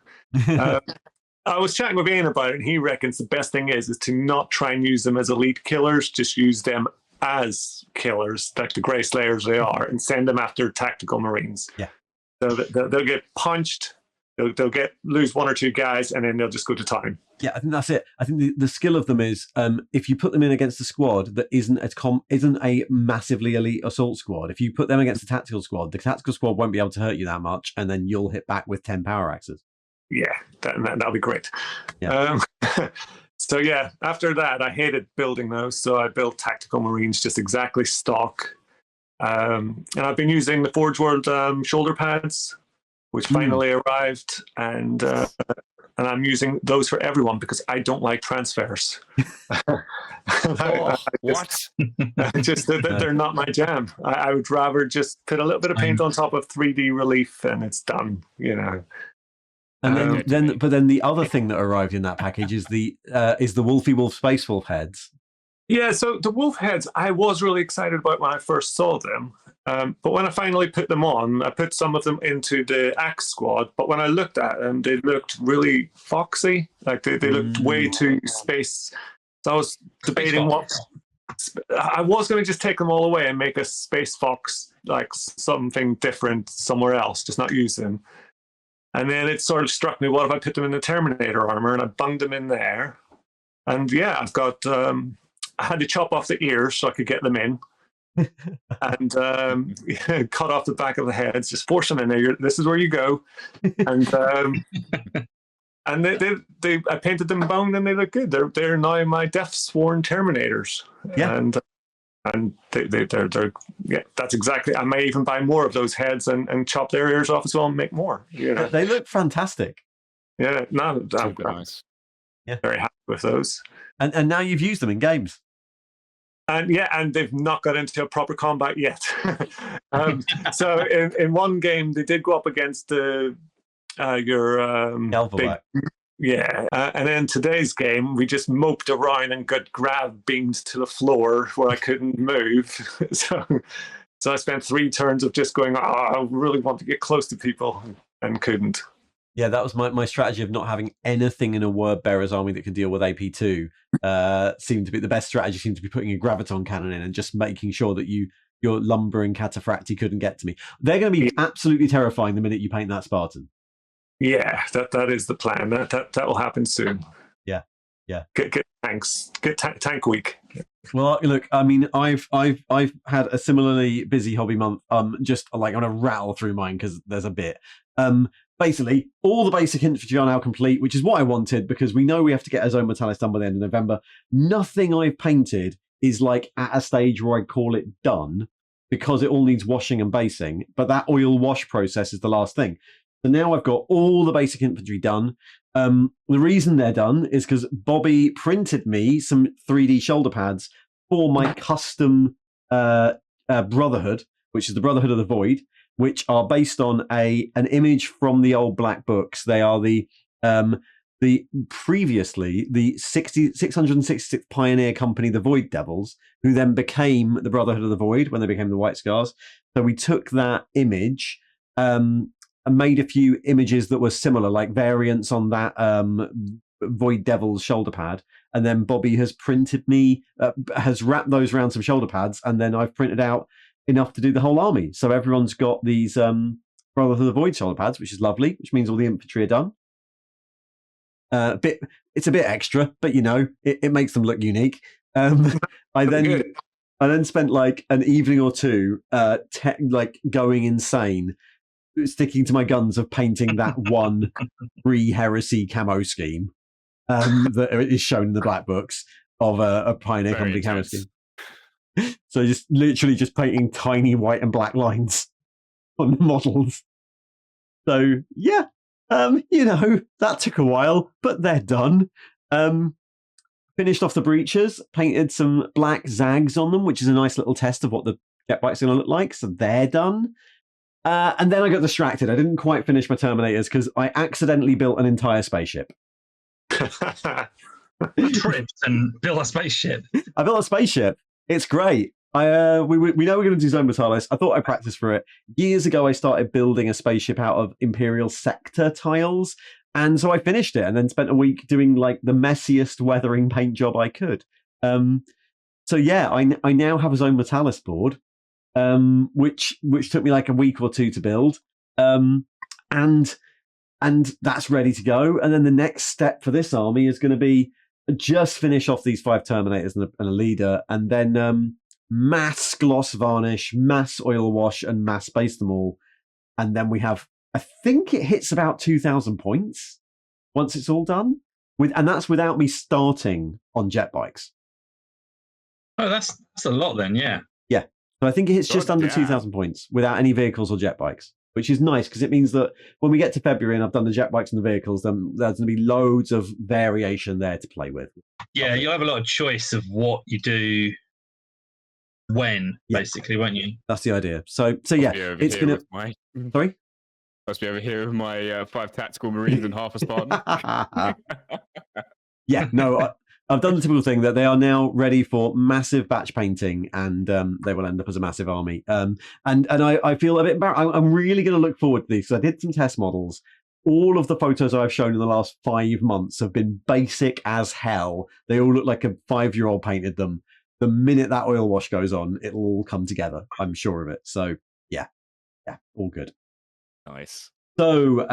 I was chatting with Ian about it, and he reckons the best thing is to not try and use them as elite killers, just use them as killers, like the Grey Slayers they are, and send them after tactical Marines. Yeah. So they'll get punched, they'll lose 1 or 2 guys, and then they'll just go to time. Yeah, I think that's it. I think the skill of them is if you put them in against a squad that isn't a massively elite assault squad, if you put them against a tactical squad, the tactical squad won't be able to hurt you that much, and then you'll hit back with 10 power axes. yeah, that'll be great. Yeah. So yeah, after that, I hated building those, so I built Tactical Marines, just exactly stock. And I've been using the Forge World shoulder pads, which finally arrived, and I'm using those for everyone because I don't like transfers. What? They're not my jam. I would rather just put a little bit of paint on top of 3D relief and it's done, you know. And then the other thing that arrived in that package is the Wolfie Wolf Space Wolf heads. Yeah, so the wolf heads, I was really excited about when I first saw them. But when I finally put them on, I put some of them into the Axe Squad. But when I looked at them, they looked really foxy. Like they looked way too space. So I was debating what. I was going to just take them all away and make a Space Fox, like something different somewhere else, just not use them. And then it sort of struck me, what if I put them in the Terminator armor? And I bunged them in there. And yeah, I've got. I had to chop off the ears so I could get them in. And cut off the back of the heads, just force them in there. This is where you go. And and I painted them bone, and they look good. They're now my Death Sworn Terminators. Yeah. And they're yeah, that's exactly. I may even buy more of those heads and chop their ears off as well and make more. You know, they look fantastic. Yeah, no, I'm Nice. very happy with those. And now you've used them in games. And yeah, and they've not got into a proper combat yet. So in one game, they did go up against your big, yeah. And then today's game, we just moped around and got grab beamed to the floor where I couldn't move. So I spent 3 turns of just going, I really want to get close to people and couldn't. Yeah, that was my strategy of not having anything in a Word Bearer's army that could deal with AP2. Seemed to be the best strategy. Seemed to be putting a graviton cannon in and just making sure that your lumbering cataphracti couldn't get to me. They're going to be absolutely terrifying the minute you paint that Spartan. Yeah, that is the plan. That will happen soon. Yeah. Get tanks. Get tank week. Well, look, I mean, I've had a similarly busy hobby month. Just like I'm gonna rattle through mine because there's a bit. Basically, all the basic infantry are now complete, which is what I wanted because we know we have to get our Zone Mortalis done by the end of November. Nothing I've painted is like at a stage where I'd call it done because it all needs washing and basing. But that oil wash process is the last thing. So now I've got all the basic infantry done. The reason they're done is because Bobbie printed me some 3D shoulder pads for my custom Brotherhood, which is the Brotherhood of the Void, which are based on an image from the old Black Books. They are the previously the 666th Pioneer Company, the Void Devils, who then became the Brotherhood of the Void when they became the White Scars. So we took that image and made a few images that were similar, like variants on that Void Devil's shoulder pad. And then Bobbie has printed me, has wrapped those around some shoulder pads, and then I've printed out enough to do the whole army. So everyone's got these Brotherhood of the Void shoulder pads, which is lovely, which means all the infantry are done. It's a bit extra, but you know, it makes them look unique. I then spent like an evening or two like going insane, sticking to my guns of painting that one pre-Heresy camo scheme that is shown in the Black Books of a Pioneer Company camo scheme. So just literally just painting tiny white and black lines on the models. So yeah, you know, that took a while, but they're done. Finished off the breeches, painted some black zags on them, which is a nice little test of what the jet bike's going to look like. So they're done. And then I got distracted. I didn't quite finish my Terminators because I accidentally built an entire spaceship. Tripped and built a spaceship. I built a spaceship. It's great. We know we're going to do Zone Mortalis. I thought I'd practice for it. Years ago, I started building a spaceship out of Imperial sector tiles. And so I finished it and then spent a week doing like the messiest weathering paint job I could. So yeah, I now have a Zone Mortalis board, which took me like a week or two to build. And that's ready to go. And then the next step for this army is going to be just finish off these 5 Terminators and a leader, and then mass gloss varnish, mass oil wash, and mass base them all. And then we have I think it hits about 2,000 points once it's all done, and that's without me starting on jet bikes. Oh, that's a lot then, yeah. Yeah, so I think it hits God just under damn. 2,000 points without any vehicles or jet bikes, which is nice because it means that when we get to February and I've done the jet bikes and the vehicles, then there's going to be loads of variation there to play with. Yeah, you'll have a lot of choice of what you do when, Yeah. basically, won't you? That's the idea. So yeah, it's going to... My... Sorry? Must be over here with my 5 tactical marines and half a Spartan. Yeah, no, I've done the typical thing that they are now ready for massive batch painting, and they will end up as a massive army. And I feel a bit embarrassed. I'm really going to look forward to these. So I did some test models. All of the photos I've shown in the last 5 months have been basic as hell. They all look like a 5-year-old painted them. The minute that oil wash goes on, it'll all come together. I'm sure of it. So yeah, all good. Nice. So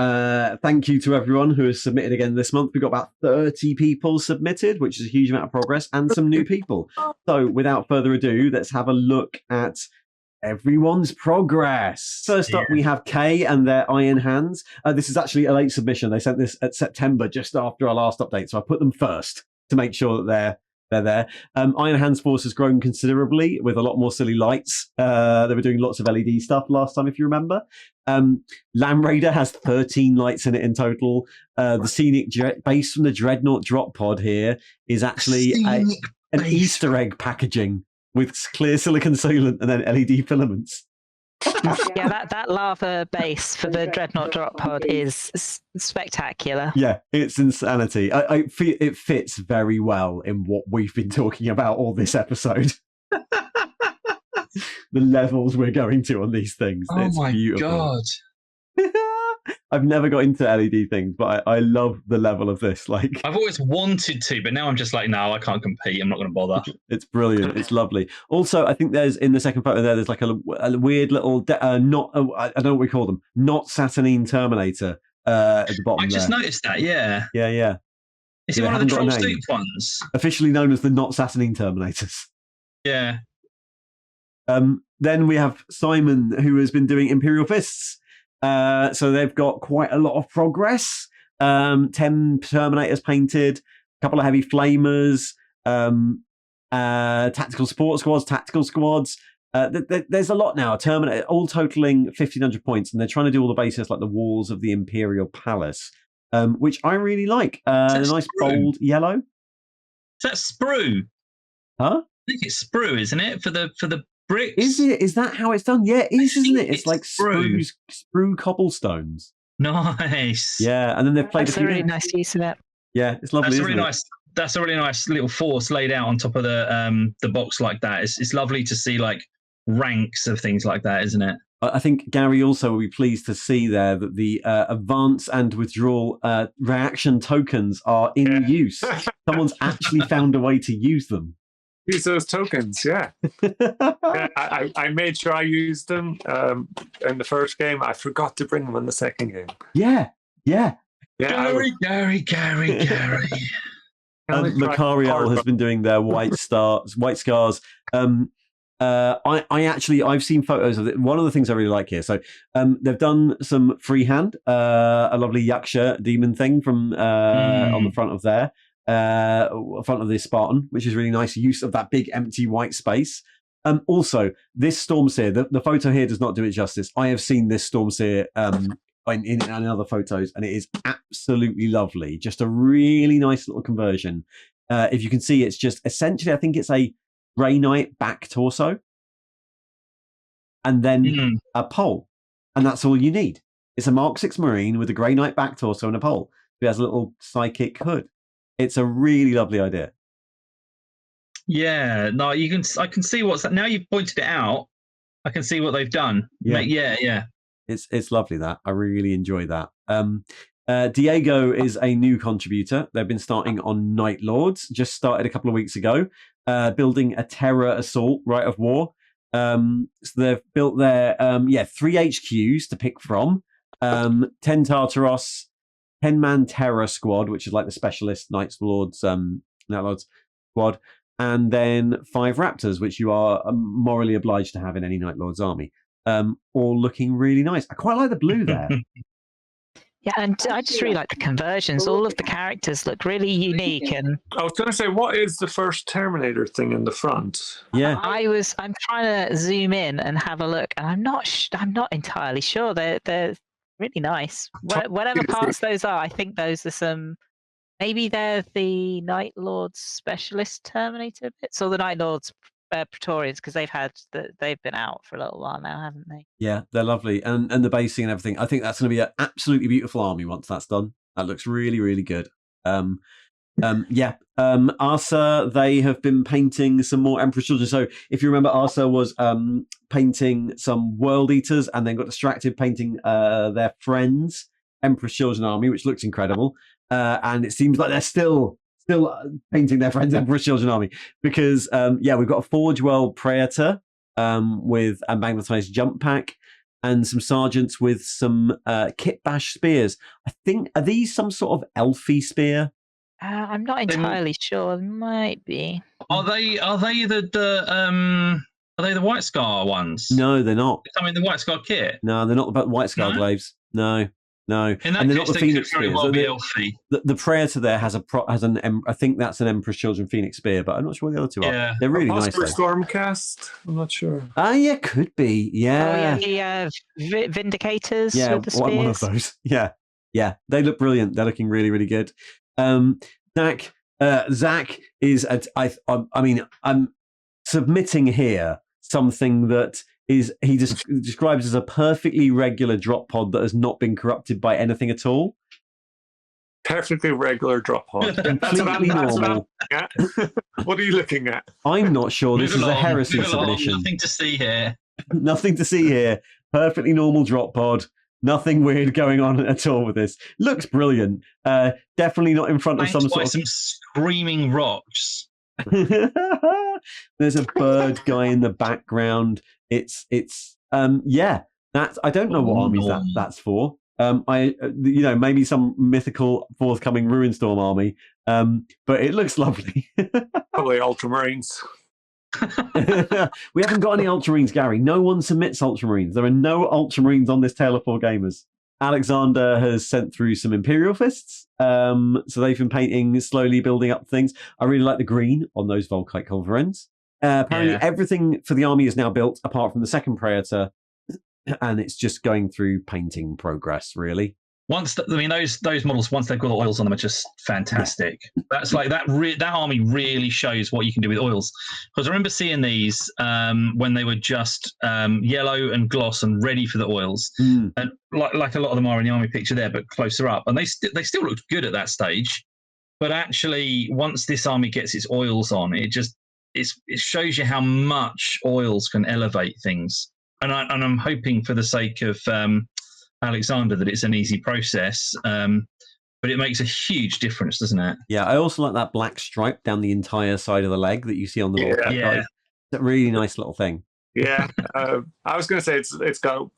thank you to everyone who has submitted again this month. We've got about 30 people submitted, which is a huge amount of progress, and some new people. So without further ado, let's have a look at everyone's progress. First up, we have Kay and their Iron Hands. This is actually a late submission. They sent this at September, just after our last update. So I put them first to make sure that they're there. Iron Hands force has grown considerably with a lot more silly lights. They were doing lots of LED stuff last time, if you remember. Land Raider has 13 lights in it in total. The scenic base from the Dreadnought drop pod here is actually an Easter egg packaging with clear silicon sealant and then LED filaments. Yeah, that lava base for the Dreadnought drop pod is spectacular. Yeah, it's insanity. I feel it fits very well in what we've been talking about all this episode. The levels we're going to on these things. Oh, it's my beautiful. God. I've never got into LED things, but I love the level of this. Like, I've always wanted to, but now I'm just like, no, I can't compete. I'm not going to bother. it's brilliant. It's lovely. Also, I think there's in the second photo there's like a weird little I don't know what we call them, not Saturnine Terminator at the bottom. I just noticed that. Yeah. Yeah. Is it Yeah, one of the haven't got a Troll name. Stoop ones? Officially known as the not Saturnine Terminators. Yeah. Then we have Simon, who has been doing Imperial Fists. So they've got quite a lot of progress. 10 Terminators painted, a couple of heavy flamers, tactical support squads, tactical squads. There's a lot now. Terminator, all totaling 1,500 points, and they're trying to do all the bases like the walls of the Imperial Palace, which I really like. A nice bold yellow. Is that sprue? Huh? I think it's sprue, isn't it? For the bricks. Is it? Is that how it's done? Yeah, it is, isn't it? It's like sprue cobblestones. Nice. Yeah, and then they've played That's a really nice use of it. Yeah, it's lovely. That's a really nice. That's a really nice little force laid out on top of the box like that. It's lovely to see like ranks of things like that, isn't it? I think Gary also will be pleased to see there that the advance and withdrawal reaction tokens are in use. Someone's actually found a way to use them. Use those tokens, yeah. I made sure I used them in the first game. I forgot to bring them in the second game. Yeah. Gary. And Macariel has been doing their white scars. I've seen photos of it. One of the things I really like here. So they've done some freehand, a lovely Yaksha demon thing from on the front of there. Front of this Spartan, which is really nice use of that big empty white space. Also, this Stormseer, the photo here does not do it justice. I have seen this Stormseer in other photos, and it is absolutely lovely. Just a really nice little conversion. If you can see, it's just essentially, I think it's a Grey Knight back torso, and then a pole, and that's all you need. It's a Mark 6 Marine with a Grey Knight back torso and a pole. It has a little psychic hood. It's a really lovely idea. Yeah, no, I can see what's now you've pointed it out. I can see what they've done. Yeah. It's lovely that. I really enjoy that. Diego is a new contributor. They've been starting on Night Lords. Just started a couple of weeks ago, building a Terror Assault Rite of War. So they've built their 3 HQs to pick from. 10 Tartaros, 10-man Terror Squad, which is like the specialist Night Lords squad, and then 5 Raptors, which you are morally obliged to have in any Night Lords army. all looking really nice. I quite like the blue there. Yeah, and I just really like the conversions. All of the characters look really unique, and I was going to say, what is the first Terminator thing in the front? Yeah, I'm trying to zoom in and have a look, and I'm not entirely sure. They're really nice. Whatever parts those are, I think those are some. Maybe they're the Night Lord's specialist Terminator bits, or the Night Lord's Praetorians, because they've been out for a little while now, haven't they? yeah, they're lovely, and the basing and everything. I think that's going to be an absolutely beautiful army once that's done. That looks really, really good. Arsa, they have been painting some more Emperor's Children. So if you remember, Arsa was painting some World Eaters, and then got distracted painting their friends Emperor's Children army, which looks incredible. And it seems like they're still painting their friends Emperor's Children army, because we've got a Forge World Praetor with a magnetized jump pack, and some sergeants with some kit bash spears. I think, are these some sort of elfy spear? I'm not entirely sure. They might be. Are they the White Scar ones? No, they're not. I mean, the White Scar kit. No, they're not the White Scar glaives. No. In that And they're not case, the they Phoenix could very spears. well be elfy. The Praetor there has I think that's an Emperor's Children Phoenix spear, but I'm not sure what the other two are. They're really nice. Stormcast? I'm not sure. Yeah, could be. Yeah. Oh yeah, the Vindicators. Yeah, with the spears. one of those. Yeah. They look brilliant. They're looking really, really good. Zach is. I'm submitting here something that is he describes as a perfectly regular drop pod that has not been corrupted by anything at all. Perfectly regular drop pod. Completely normal. What are you looking at? I'm not sure. This is a Heresy submission. Nothing to see here. Nothing to see here. Perfectly normal drop pod. Nothing weird going on at all with this. Looks brilliant. Definitely not in front of some sort of some screaming rocks. There's a bird guy in the background. It's that's I don't know what armies that's for. Maybe some mythical forthcoming Ruinstorm army. But it looks lovely. Probably Ultramarines. We haven't got any Ultramarines, Gary. No one submits Ultramarines. There are no Ultramarines on this Tale of Four Gamers. Alexander has sent through some Imperial fists. So they've been painting, slowly building up things. I really like the green on those Volkite culverins. Apparently everything for the army is now built apart from the second Praetor, and it's just going through painting progress, really. Those models, once they've got the oils on them, are just fantastic. That's like that army really shows what you can do with oils. Because I remember seeing these when they were just yellow and gloss and ready for the oils, and like a lot of them are in the army picture there, but closer up, and they still looked good at that stage. But actually, once this army gets its oils on, it shows you how much oils can elevate things. And I'm hoping, for the sake of Alexander, that it's an easy process, but it makes a huge difference, doesn't it? Yeah, I also like that black stripe down the entire side of the leg that you see on the wall. Yeah. It's a really nice little thing. Yeah, I was going to say it's got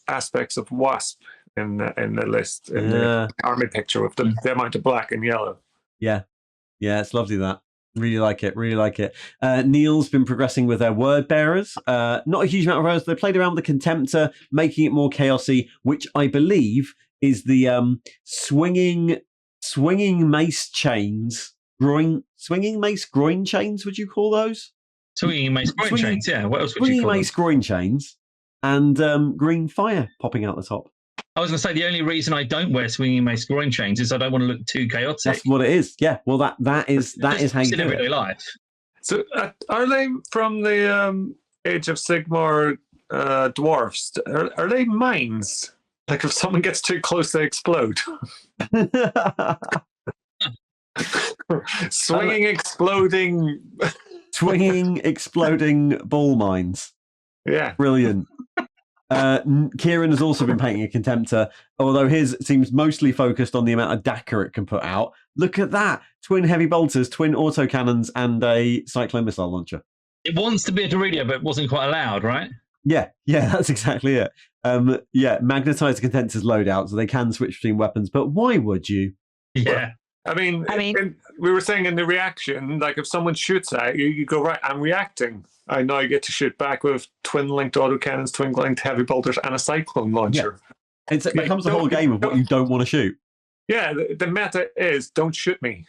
aspects of Wasp in the list in the army picture with the amount of black and yellow. Yeah, it's lovely that. Really like it. Neil's been progressing with their word bearers. Not a huge amount of errors. They played around with the Contemptor, making it more chaosy, which I believe is the swinging mace chains. Swinging mace groin chains, would you call those? Swinging mace groin chains, yeah. What else would you swinging call mace them? groin chains and green fire popping out the top. I was going to say the only reason I don't wear swinging mace groin chains is I don't want to look too chaotic. That's what it is. Yeah. Well, that is how you do everyday it. life. So, are they from the Age of Sigmar dwarfs? Are they mines? Like, if someone gets too close, they explode. Swinging, exploding ball mines. Yeah, brilliant. Kieran has also been painting a Contemptor, although his seems mostly focused on the amount of Dakar it can put out. Look at that. Twin heavy bolters, twin autocannons, and a cyclone missile launcher. It wants to be a Dorito, but it wasn't quite allowed, right? Yeah, that's exactly it. Magnetize the Contemptor's loadout so they can switch between weapons, but why would you? Yeah. I mean, we were saying in the reaction, like if someone shoots at you, you go, right, I'm reacting. I now get to shoot back with twin-linked autocannons, twin-linked heavy bolters, and a cyclone launcher. Yeah. It becomes a whole game of what you don't want to shoot. Yeah, the meta is don't shoot me.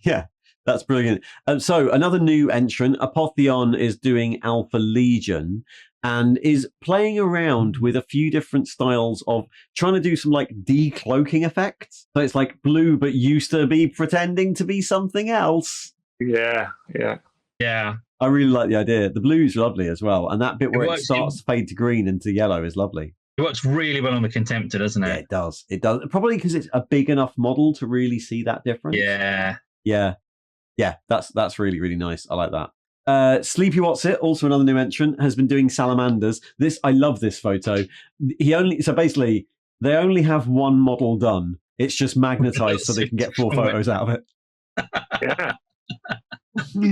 Yeah, that's brilliant. So another new entrant, Apotheon, is doing Alpha Legion and is playing around with a few different styles of trying to do some like decloaking effects. So it's like blue, but used to be pretending to be something else. Yeah. I really like the idea. The blue's lovely as well. And that bit where it starts to fade to green into yellow is lovely. It works really well on the Contemptor, doesn't it? Yeah, it does. It does. Probably because it's a big enough model to really see that difference. Yeah. That's really, really nice. I like that. Sleepy Whatsit, also another new entrant, has been doing salamanders. I love this photo. So basically, they only have one model done. It's just magnetized so they can get 4 photos out of it. Yeah.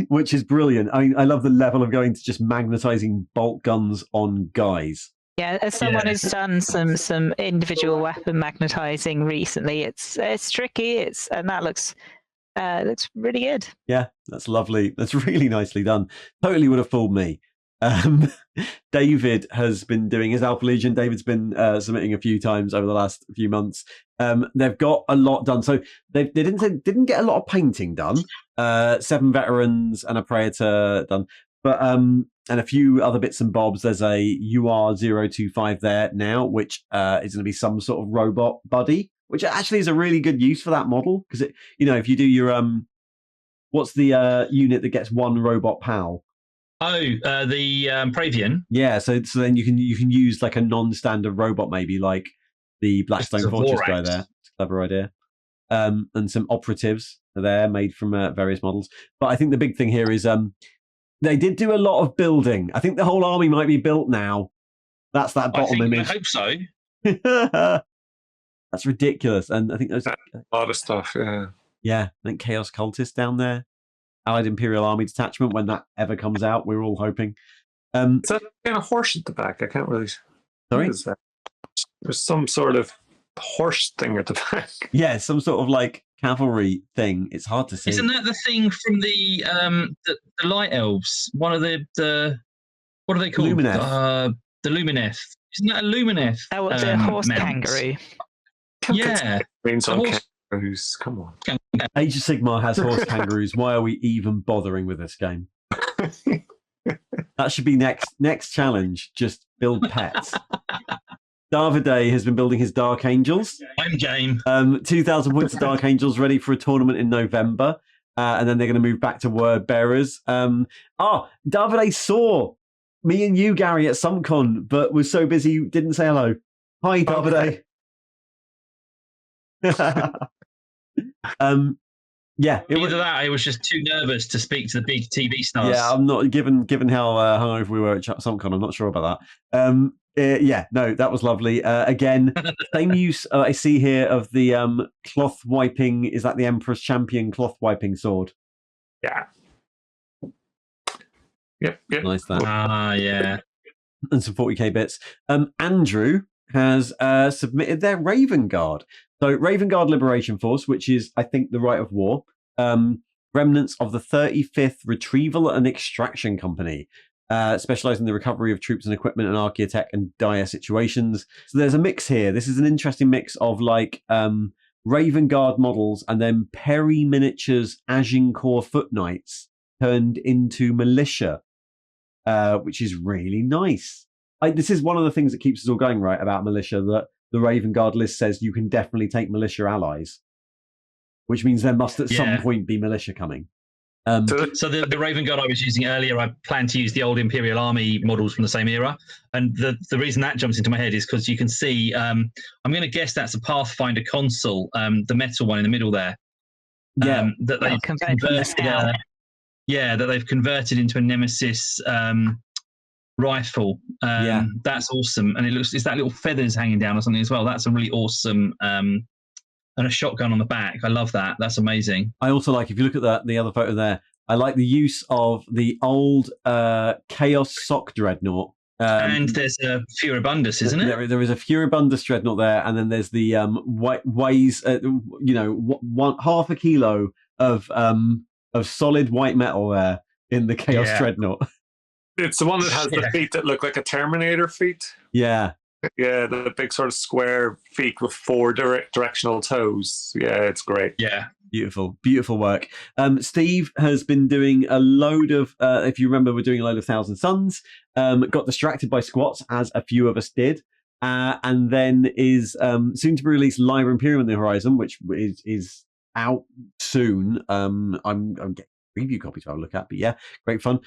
Which is brilliant. I mean, I love the level of going to just magnetizing bolt guns on guys. Yeah, as someone who's done some individual weapon magnetizing recently, it's tricky. And that looks really good. Yeah, that's lovely. That's really nicely done. Totally would have fooled me. David has been doing his Alpha Legion. David's been submitting a few times over the last few months. They've got a lot done. So they didn't get a lot of painting done. 7 veterans and a Praetor done. But and a few other bits and bobs. There's a UR025 there now, which is going to be some sort of robot buddy, which actually is a really good use for that model because if you do your what's the unit that gets 1 robot pal? Oh, the Pravian. Yeah, so then you can use like a non-standard robot, maybe like the Blackstone Fortress guy there. It's a clever idea. And some operatives are there made from various models. But I think the big thing here is they did do a lot of building. I think the whole army might be built now. That's that bottom image. I hope so. That's ridiculous. And I think there's a lot of stuff, yeah. Yeah, I think Chaos Cultist down there. Allied Imperial Army Detachment, when that ever comes out, we're all hoping. Is that kind of horse at the back? I can't really... Sorry? What is that? There's some sort of horse thing at the back. Yeah, some sort of like cavalry thing. It's hard to see. Isn't that the thing from the Light Elves? One of the what are they called? Lumineth. The Lumineth. Isn't that a Lumineth? Oh, the horse kangaroo. Yeah. Means on kangaroos. Come on. Age of Sigmar has horse kangaroos. Why are we even bothering with this game? That should be next challenge. Just build pets. Davide has been building his Dark Angels. I'm game. 2,000 points of Dark Angels ready for a tournament in November. And then they're going to move back to Word Bearers. Davide saw me and you, Gary, at SumCon, but was so busy didn't say hello. Hi, Davide. Yeah, Either that, I was just too nervous to speak to the big TV stars. Yeah, I'm not given how hungover we were at SumCon. I'm not sure about that. Yeah, no, that was lovely. Again, same use I see here of the cloth wiping. Is that the Emperor's Champion cloth wiping sword? Yeah. Yep. Nice that. Yeah. And some 40k bits. Andrew has submitted their Raven Guard. So Raven Guard Liberation Force, which is, I think, the Right of War, remnants of the 35th Retrieval and Extraction Company, specializing in the recovery of troops and equipment in archaeotech and dire situations. So there's a mix here. This is an interesting mix of like Raven Guard models and then Perry Miniatures Agincourt Foot Knights turned into militia, which is really nice. This is one of the things that keeps us all going, right, about militia, that the Raven Guard list says you can definitely take militia allies, which means there must at some point be militia coming. So the Raven Guard I was using earlier, I plan to use the old Imperial Army models from the same era. And the reason that jumps into my head is because you can see, I'm going to guess that's a Pathfinder console, the metal one in the middle there. Yeah. That they've converted, that they've converted into a Nemesis rifle. That's awesome. And it's that little feathers hanging down or something as well. That's a really awesome, and a shotgun on the back. I love that. That's amazing. I also like, if you look at the other photo there, I like the use of the old Chaos Sock Dreadnought And there's a Furibundus, isn't it? There is a Furibundus dreadnought there, and then there's the weighs half a kilo of solid white metal there in the Chaos Dreadnought. It's the one that has the feet that look like a Terminator feet. Yeah. Yeah, the big sort of square feet with 4 directional toes. Yeah, it's great. Yeah. Beautiful, beautiful work. Steve has been doing a load of, if you remember, we're doing a load of Thousand Suns, got distracted by squats, as a few of us did, and then is soon to be released Live Imperial on the horizon, which is out soon. I'm getting preview copy to have a look at, but yeah, great fun.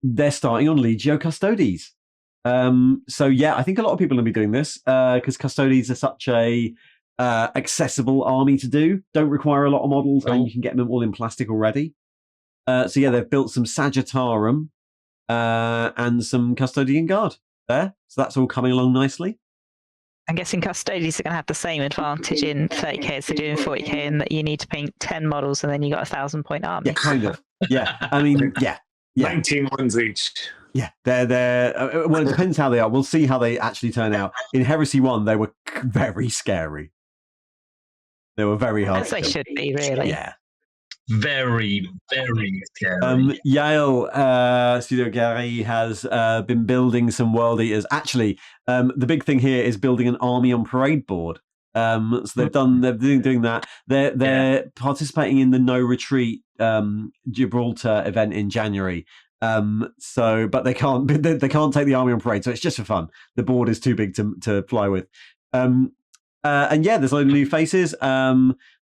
They're starting on Legio Custodes. So yeah, I think a lot of people will be doing this because Custodes are such a accessible army to do. Don't require a lot of models, and you can get them all in plastic already. So yeah, they've built some Sagittarum and some Custodian Guard there. So that's all coming along nicely. I'm guessing Custodes are going to have the same advantage in 30k as they do in 40k, in that you need to paint 10 models and then you got 1,000-point army. Yeah, kind of. Yeah, I mean, yeah. 19 ones each. Yeah, they're well, it depends how they are. We'll see how they actually turn out. In Heresy 1, they were very scary. They were very hard. As they should be, really. Yeah. Very, very scary. Yale Studio Gary has been building some World Eaters. Actually, the big thing here is building an army on parade board. So they're doing that. They're participating in the No Retreat Gibraltar event in January. But they can't take the army on parade, so it's just for fun. The board is too big to fly with. And yeah, there's a load of new faces.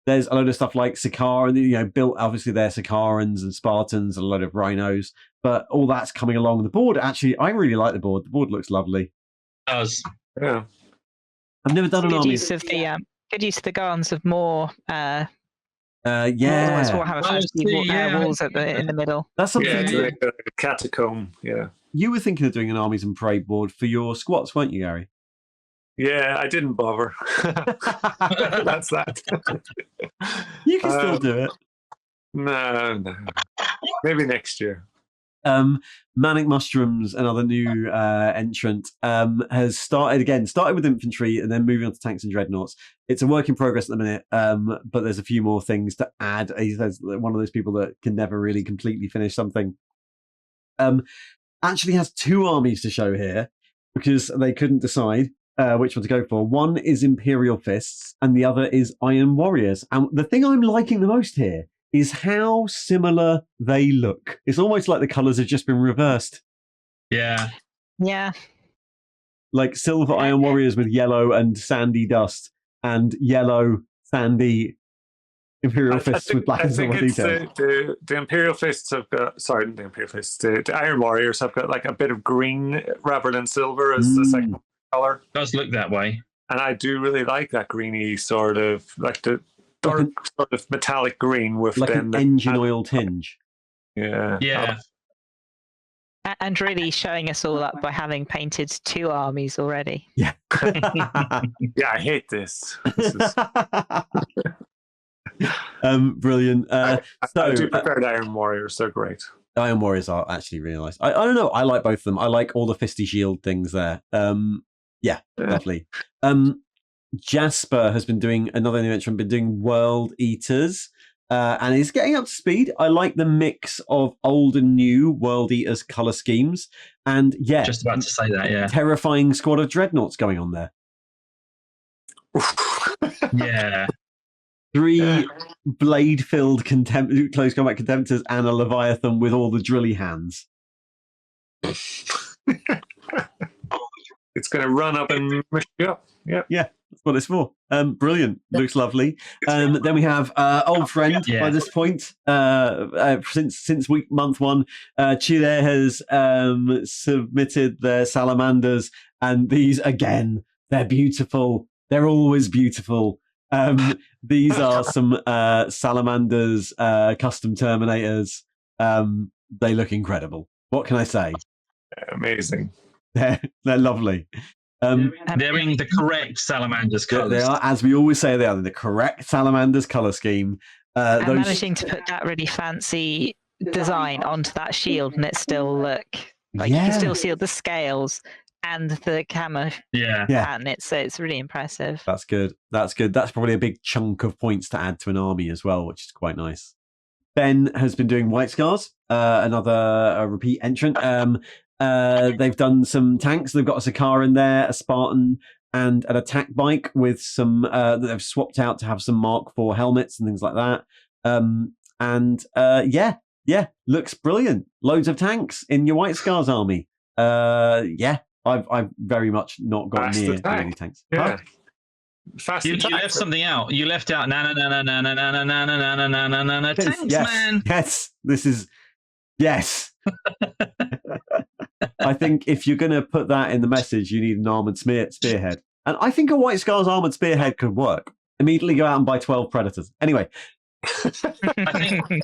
There's a load of stuff like Sakaar, built obviously they're Sakarans and Spartans, and a load of rhinos, but all that's coming along. The board, actually, I really like the board. The board looks lovely. It does. Yeah. I've never done an army. Good use of the Garns of More. Yeah. Otherwise, we'll have walls in the middle. That's something. Yeah, like a catacomb. Yeah. You were thinking of doing an armies and parade board for your squats, weren't you, Gary? Yeah, I didn't bother. That's that. You can still do it. No. Maybe next year. Manic Mushrooms, another new entrant, has started with infantry and then moving on to tanks and dreadnoughts. It's a work in progress at the minute, but there's a few more things to add. He's one of those people that can never really completely finish something. Actually has 2 armies to show here because they couldn't decide which one to go for. One is Imperial Fists and the other is Iron Warriors. And the thing I'm liking the most here is how similar they look. It's almost like the colours have just been reversed. Yeah. Yeah. Like silver Iron Warriors with yellow and sandy dust, and yellow sandy Imperial Fists with black and silver details. The Imperial Fists have got, sorry, the Imperial Fists, the Iron Warriors have got like a bit of green rather than silver as the second colour. It does look that way. And I do really like that greeny sort of, like the dark sort of metallic green with like an engine oil tinge. Yeah. Yeah. And really showing us all up by having painted 2 armies already. Yeah. Yeah, I hate this. Brilliant. I do prefer the Iron Warriors. They're great. Iron Warriors are actually really nice. I don't know. I like both of them. I like all the fisty shield things there. Yeah, lovely. Jasper has been doing another new entrant, been doing World Eaters, and is getting up to speed. I like the mix of old and new World Eaters color schemes, and yeah, just about to say that. Yeah, terrifying squad of dreadnoughts going on there. Yeah, 3 blade-filled close combat contemptors and a Leviathan with all the drilly hands. It's going to run up and mush you up. Yeah. That's what it's for. Brilliant. Looks lovely. Then we have old friend by this point. Since month 1, Chile has submitted their salamanders, and these again, they're beautiful. They're always beautiful. These are some salamanders, custom Terminators. They look incredible. What can I say? Amazing. They're lovely. They're in the correct salamanders colours. They are, as we always say, they are in the correct salamanders colour scheme. Managing to put that really fancy design onto that shield and it still look Like you can still see the scales and the camo pattern. It's really impressive. That's good. That's good. That's probably a big chunk of points to add to an army as well, which is quite nice. Ben has been doing White Scars, another repeat entrant. They've done some tanks. They've got a Sakar in there, a Spartan, and an attack bike with some that they've swapped out to have some Mark IV helmets and things like that. Looks brilliant. Loads of tanks in your White Scars army. I've very much not got near any tanks. Yeah. You left something out. You left out tanks, man. Yes, this is yes. I think if you're going to put that in the message, you need an armored spearhead, and I think a White Scars armored spearhead could work. Immediately go out and buy 12 predators. Anyway, I think.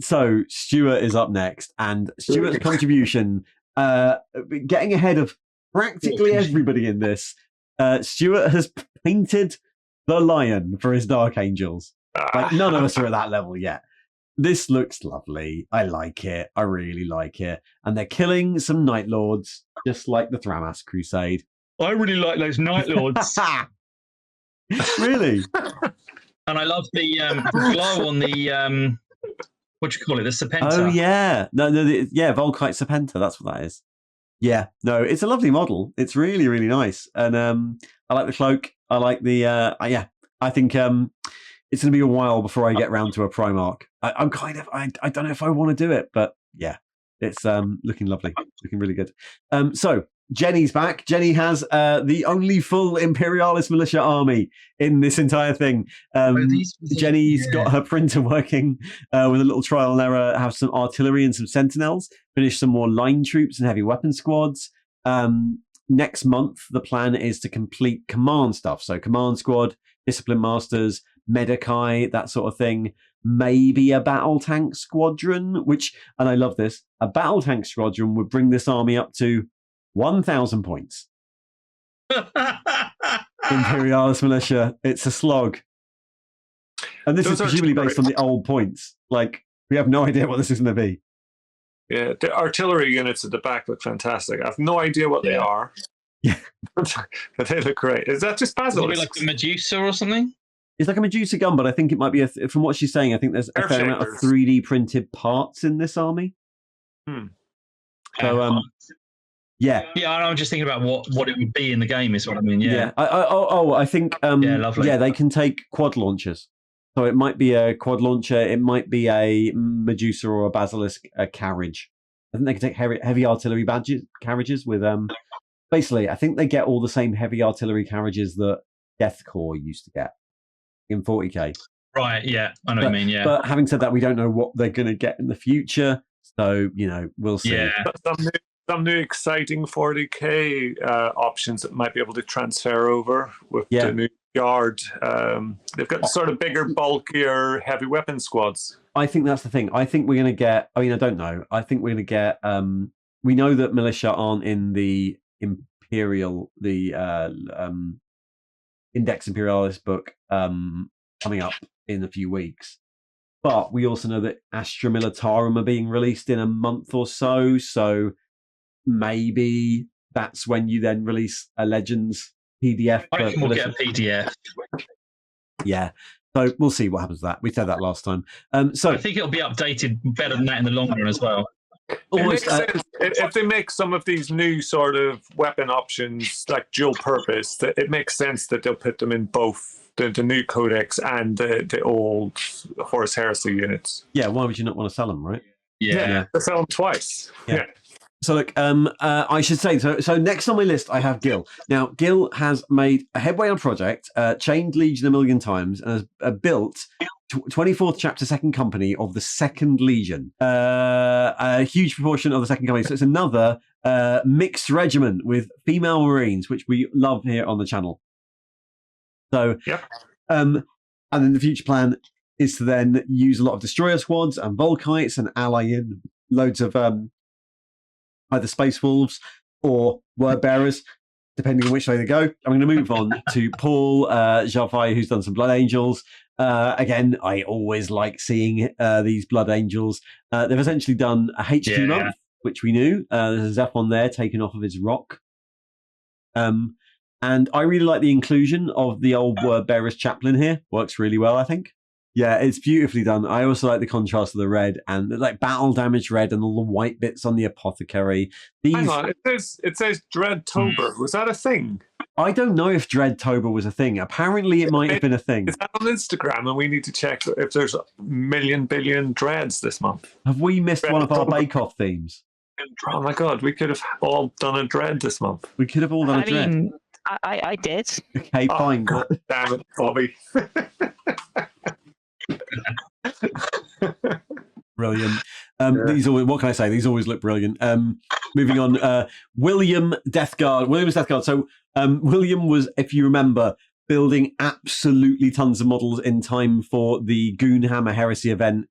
So Stuart is up next, and Stuart's contribution, getting ahead of practically everybody in this. Stuart has painted the lion for his Dark Angels. Like, none of us are at that level yet. This looks lovely. I like it. I really like it. And they're killing some Night Lords, just like the Thramas Crusade. I really like those Night Lords. Really? And I love the glow on the what do you call it? The Serpenta. Oh yeah, Volkite Serpenta. That's what that is. Yeah, no, it's a lovely model. It's really, really nice, and I like the cloak. I like the I think it's going to be a while before I get round to a Primarch. I'm kind of I don't know if I want to do it, but yeah, it's looking lovely, looking really good. So Jenny's back. Jenny has the only full Imperialist militia army in this entire thing. Jenny's got her printer working with a little trial and error, have some artillery and some sentinels, finish some more line troops and heavy weapon squads. Next month, the plan is to complete command stuff. So command squad, discipline masters, Medicae, that sort of thing. Maybe a battle tank squadron, and I love this, a battle tank squadron would bring this army up to 1,000 points. Imperialist militia, it's a slog. And this is presumably based on the old points. Like, we have no idea what this is going to be. Yeah, the artillery units at the back look fantastic. I have no idea what they are. Yeah. But they look great. Is that just Basilisk? Like a Medusa or something? It's like a Medusa gun, but I think it might be, from what she's saying, I think there's a fair amount of 3D printed parts in this army. So, yeah. Yeah, I'm just thinking about what it would be in the game is what I mean, yeah. I think, lovely. Yeah, they can take quad launchers. So it might be a quad launcher, it might be a Medusa or a Basilisk carriage. I think they can take heavy artillery carriages with, basically, I think they get all the same heavy artillery carriages that Death Corps used to get in 40k. Right, yeah, I know what you mean, yeah. But having said that, we don't know what they're going to get in the future. So, we'll see. Yeah. Some new exciting 40k options that might be able to transfer over with the new yard. They've got sort of bigger, bulkier, heavy weapon squads. I think that's the thing. I think we're going to get, I don't know. I think we're going to get, we know that militia aren't in the Imperial, the Index Imperialis book coming up in a few weeks. But we also know that Astra Militarum are being released in a month or so. So maybe that's when you then release a Legends PDF. I reckon we'll get a PDF. Yeah. So we'll see what happens to that. We said that last time. So I think it'll be updated better than that in the long run as well. Almost, if they make some of these new sort of weapon options like dual purpose, it makes sense that they'll put them in both the new Codex and the old Horus Heresy units. Yeah, why would you not want to sell them, right? Yeah. They sell them twice. Yeah. So look, I should say, so next on my list, I have Gil. Now, Gil has made a headway on a project, chained Legion a million times, and has built 24th chapter second company of the Second Legion. A huge proportion of the second company. So it's another mixed regiment with female Marines, which we love here on the channel. So, and then the future plan is to then use a lot of destroyer squads and Volkites and ally in loads of either Space Wolves or Word Bearers, depending on which way they go. I'm going to move on to Paul Javai, who's done some Blood Angels. Again, I always like seeing these Blood Angels. They've essentially done a HQ month which we knew. There's a Zeph on there taken off of his rock. And I really like the inclusion of the old word bearer's chaplain here. Works really well, I think. Yeah, it's beautifully done. I also like the contrast of the red and like battle damage red and all the white bits on the apothecary. Hang on, it says Dreadtober. Was that a thing? I don't know if Dreadtober was a thing. Apparently, it might have been a thing. Is that on Instagram? And we need to check if there's a million billion dreads this month. Have we missed one of our Bake Off themes? Oh my god, we could have all done a dread this month. We could have all done a dread. I mean, I did. Okay, fine. God damn it, Bobbie. Brilliant. These always, what can I say? These always look brilliant. Moving on, William's Death Guard. So William was, if you remember, building absolutely tons of models in time for the Goonhammer Heresy event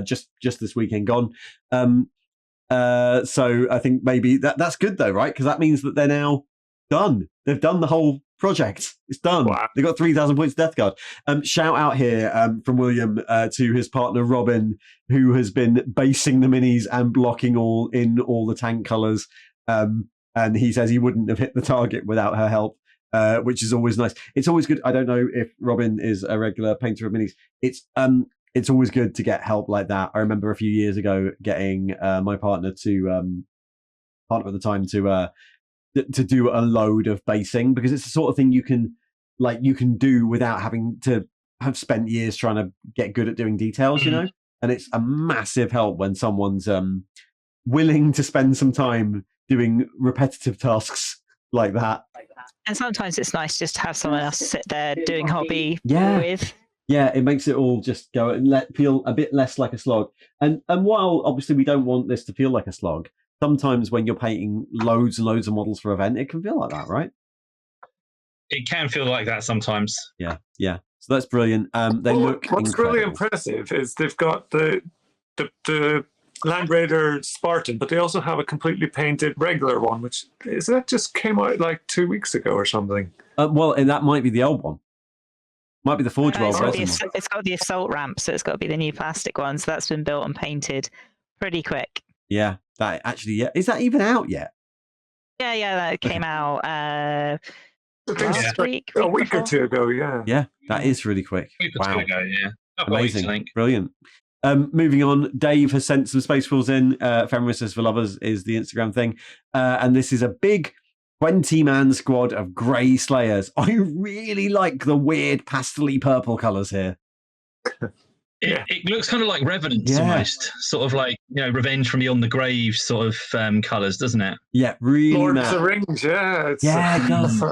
just this weekend gone. So I think maybe that's good though, right? Because that means that they're now done. They've done the whole project. It's done. Wow. They've got 3,000 points Death Guard. Shout out here from William to his partner Robin, who has been basing the minis and blocking all the tank colours. And he says he wouldn't have hit the target without her help, which is always nice. It's always good. I don't know if Robin is a regular painter of minis. It's always good to get help like that. I remember a few years ago getting my partner at the time to do a load of basing, because it's the sort of thing you can do without having to have spent years trying to get good at doing details, you know? And it's a massive help when someone's willing to spend some time doing repetitive tasks like that. And sometimes it's nice just to have someone else sit there doing hobby with. Yeah, it makes it all just go and feel a bit less like a slog. And while obviously we don't want this to feel like a slog, sometimes when you're painting loads and loads of models for an event, it can feel like that, right? It can feel like that sometimes. Yeah. So that's brilliant. They look What's incredible. really impressive is they've got the Land Raider Spartan, but they also have a completely painted regular one, which just came out like 2 weeks ago or something. Well, and that might be the old one. Might be the Forge World one. It's got the assault ramp, so it's got to be the new plastic one. So that's been built and painted pretty quick. Yeah, that actually, yeah. Is that even out yet? Yeah, that came out last week. A week or two ago, yeah. Yeah, that is really quick. Wow. Ago, yeah. Amazing. Brilliant. Moving on, Dave has sent some Space Wolves in. Feminists for Lovers is the Instagram thing. And this is a big 20-man squad of Grey Slayers. I really like the weird pastel-y purple colours here. It looks kind of like Revenants almost, sort of like, Revenge from Beyond the Grave sort of colours, doesn't it? Yeah, really. Lord of the Rings, yeah. It does.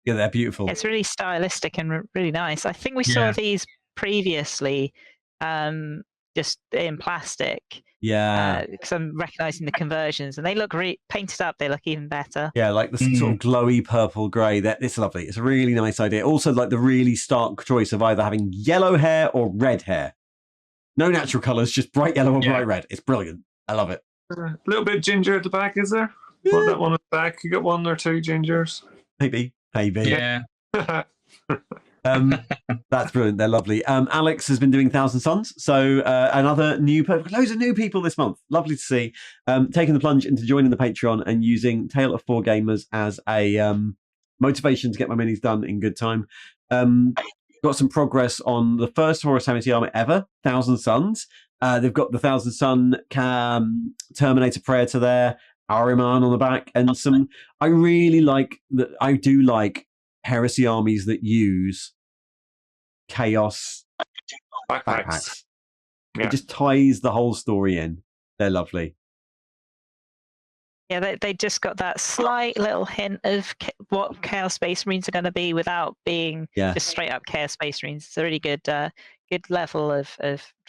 Yeah, they're beautiful. It's really stylistic and really nice. I think we saw these previously, just in plastic. Yeah, because I'm recognizing the conversions, and they look painted up. They look even better. Yeah, like the sort of glowy purple grey. It's lovely. It's a really nice idea. Also, like the really stark choice of either having yellow hair or red hair. No natural colours, just bright yellow or bright red. It's brilliant. I love it. A little bit ginger at the back, is there? Yeah. That one at the back. You got one or two gingers. Maybe. Yeah. That's brilliant. They're lovely. Alex has been doing Thousand Suns, so another loads of new people this month. Lovely to see. Taking the plunge into joining the Patreon and using Tale of Four Gamers as a motivation to get my minis done in good time. Got some progress on the first Horus Heresy army ever, Thousand Suns. They've got the Thousand Sun Terminator Praetor there, Ahriman on the back, and some. I really like that. I do like Heresy armies that use Chaos backpacks. It just ties the whole story in. They're lovely. Yeah, they just got that slight little hint of what Chaos Space Marines are going to be without being just straight up Chaos Space Marines. It's a really good level of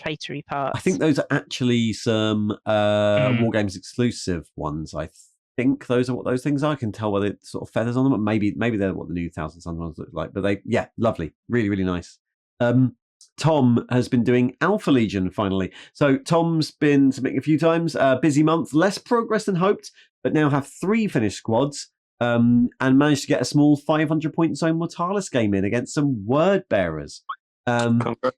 traitory parts. I think those are actually some War Games exclusive ones. I think those are what those things are. I can tell by the sort of feathers on them, but maybe they're what the new Thousand Suns ones look like. But lovely, really, really nice. Tom has been doing Alpha Legion finally. So Tom's been submitting a few times. Busy month, less progress than hoped, but now have 3 finished squads. And managed to get a small 500-point Zone Mortalis game in against some Word Bearers. Congratulations.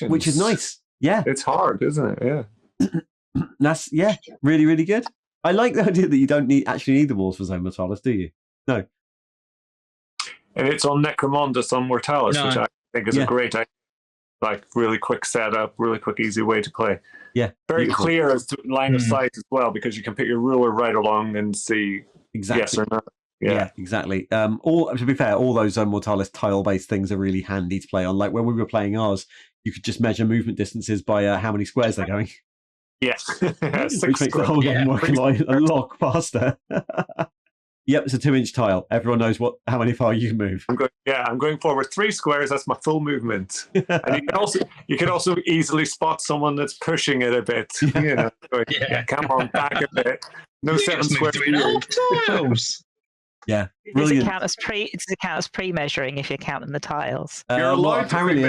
Which is nice. Yeah, it's hard, isn't it? Yeah. That's really, really good. I like the idea that you don't actually need the walls for Zone Mortalis, do you? No. And it's on Necromunda on Mortalis, No. which I think is a great idea. Like really quick setup, really quick, easy way to play. Yeah. Very beautiful. clear as to line of sight as well, because you can put your ruler right along and see yes or no. Yeah, exactly. To be fair, all those Zone Mortalis tile-based things are really handy to play on. Like when we were playing ours, you could just measure movement distances by how many squares they're going. Yes. Which makes the whole game work a lot faster. Yep, it's a 2-inch tile. Everyone knows how many far you can move. I'm going forward 3 squares. That's my full movement. And you can also easily spot someone that's pushing it a bit. You know, going, come on, back a bit. No 7 squares. Tiles. Yeah, brilliant. Does it count as pre-measuring if you're counting the tiles? Apparently,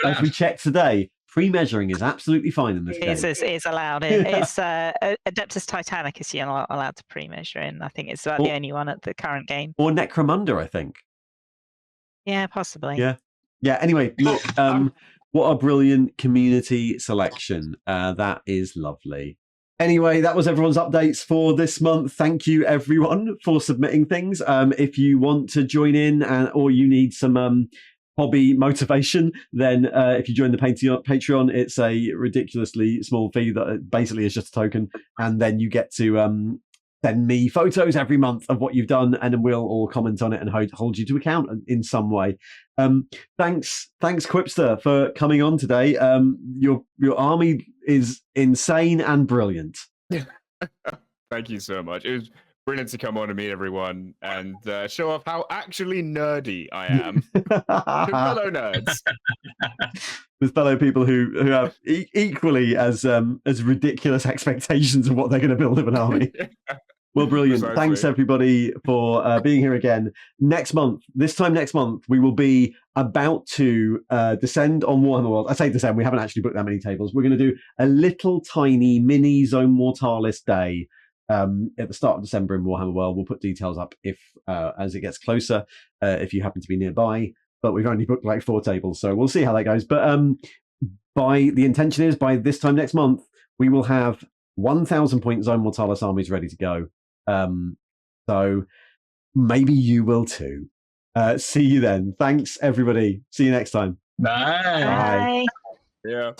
as we checked today, pre-measuring is absolutely fine in this game. It's allowed. It's Adeptus Titanicus you're not allowed to pre-measure in. I think it's about the only one at the current game. Or Necromunda, I think. Yeah, possibly. Yeah. Anyway, look, what a brilliant community selection. That is lovely. Anyway, that was everyone's updates for this month. Thank you, everyone, for submitting things. If you want to join in or you need some hobby motivation, then if you join the Patreon, it's a ridiculously small fee that basically is just a token. And then you get to send me photos every month of what you've done, and then we'll all comment on it and hold you to account in some way. Thanks, QuipsterNerd, for coming on today. Your army is insane and brilliant. Thank you so much. It was brilliant to come on and meet everyone and show off how actually nerdy I am to fellow nerds. With fellow people who have equally as ridiculous expectations of what they're going to build of an army. Well, brilliant. Precisely. Thanks, everybody, for being here again. Next month, we will be about to descend on Warhammer World. I say descend, we haven't actually booked that many tables. We're going to do a little tiny mini Zone Mortalis day at the start of December in Warhammer World. We'll put details up as it gets closer, if you happen to be nearby. But we've only booked like 4 tables, so we'll see how that goes. But the intention is by this time next month, we will have 1,000 point Zone Mortalis armies ready to go. So maybe you will too. See you then. Thanks, everybody. See you next time. Bye. Bye. Yeah.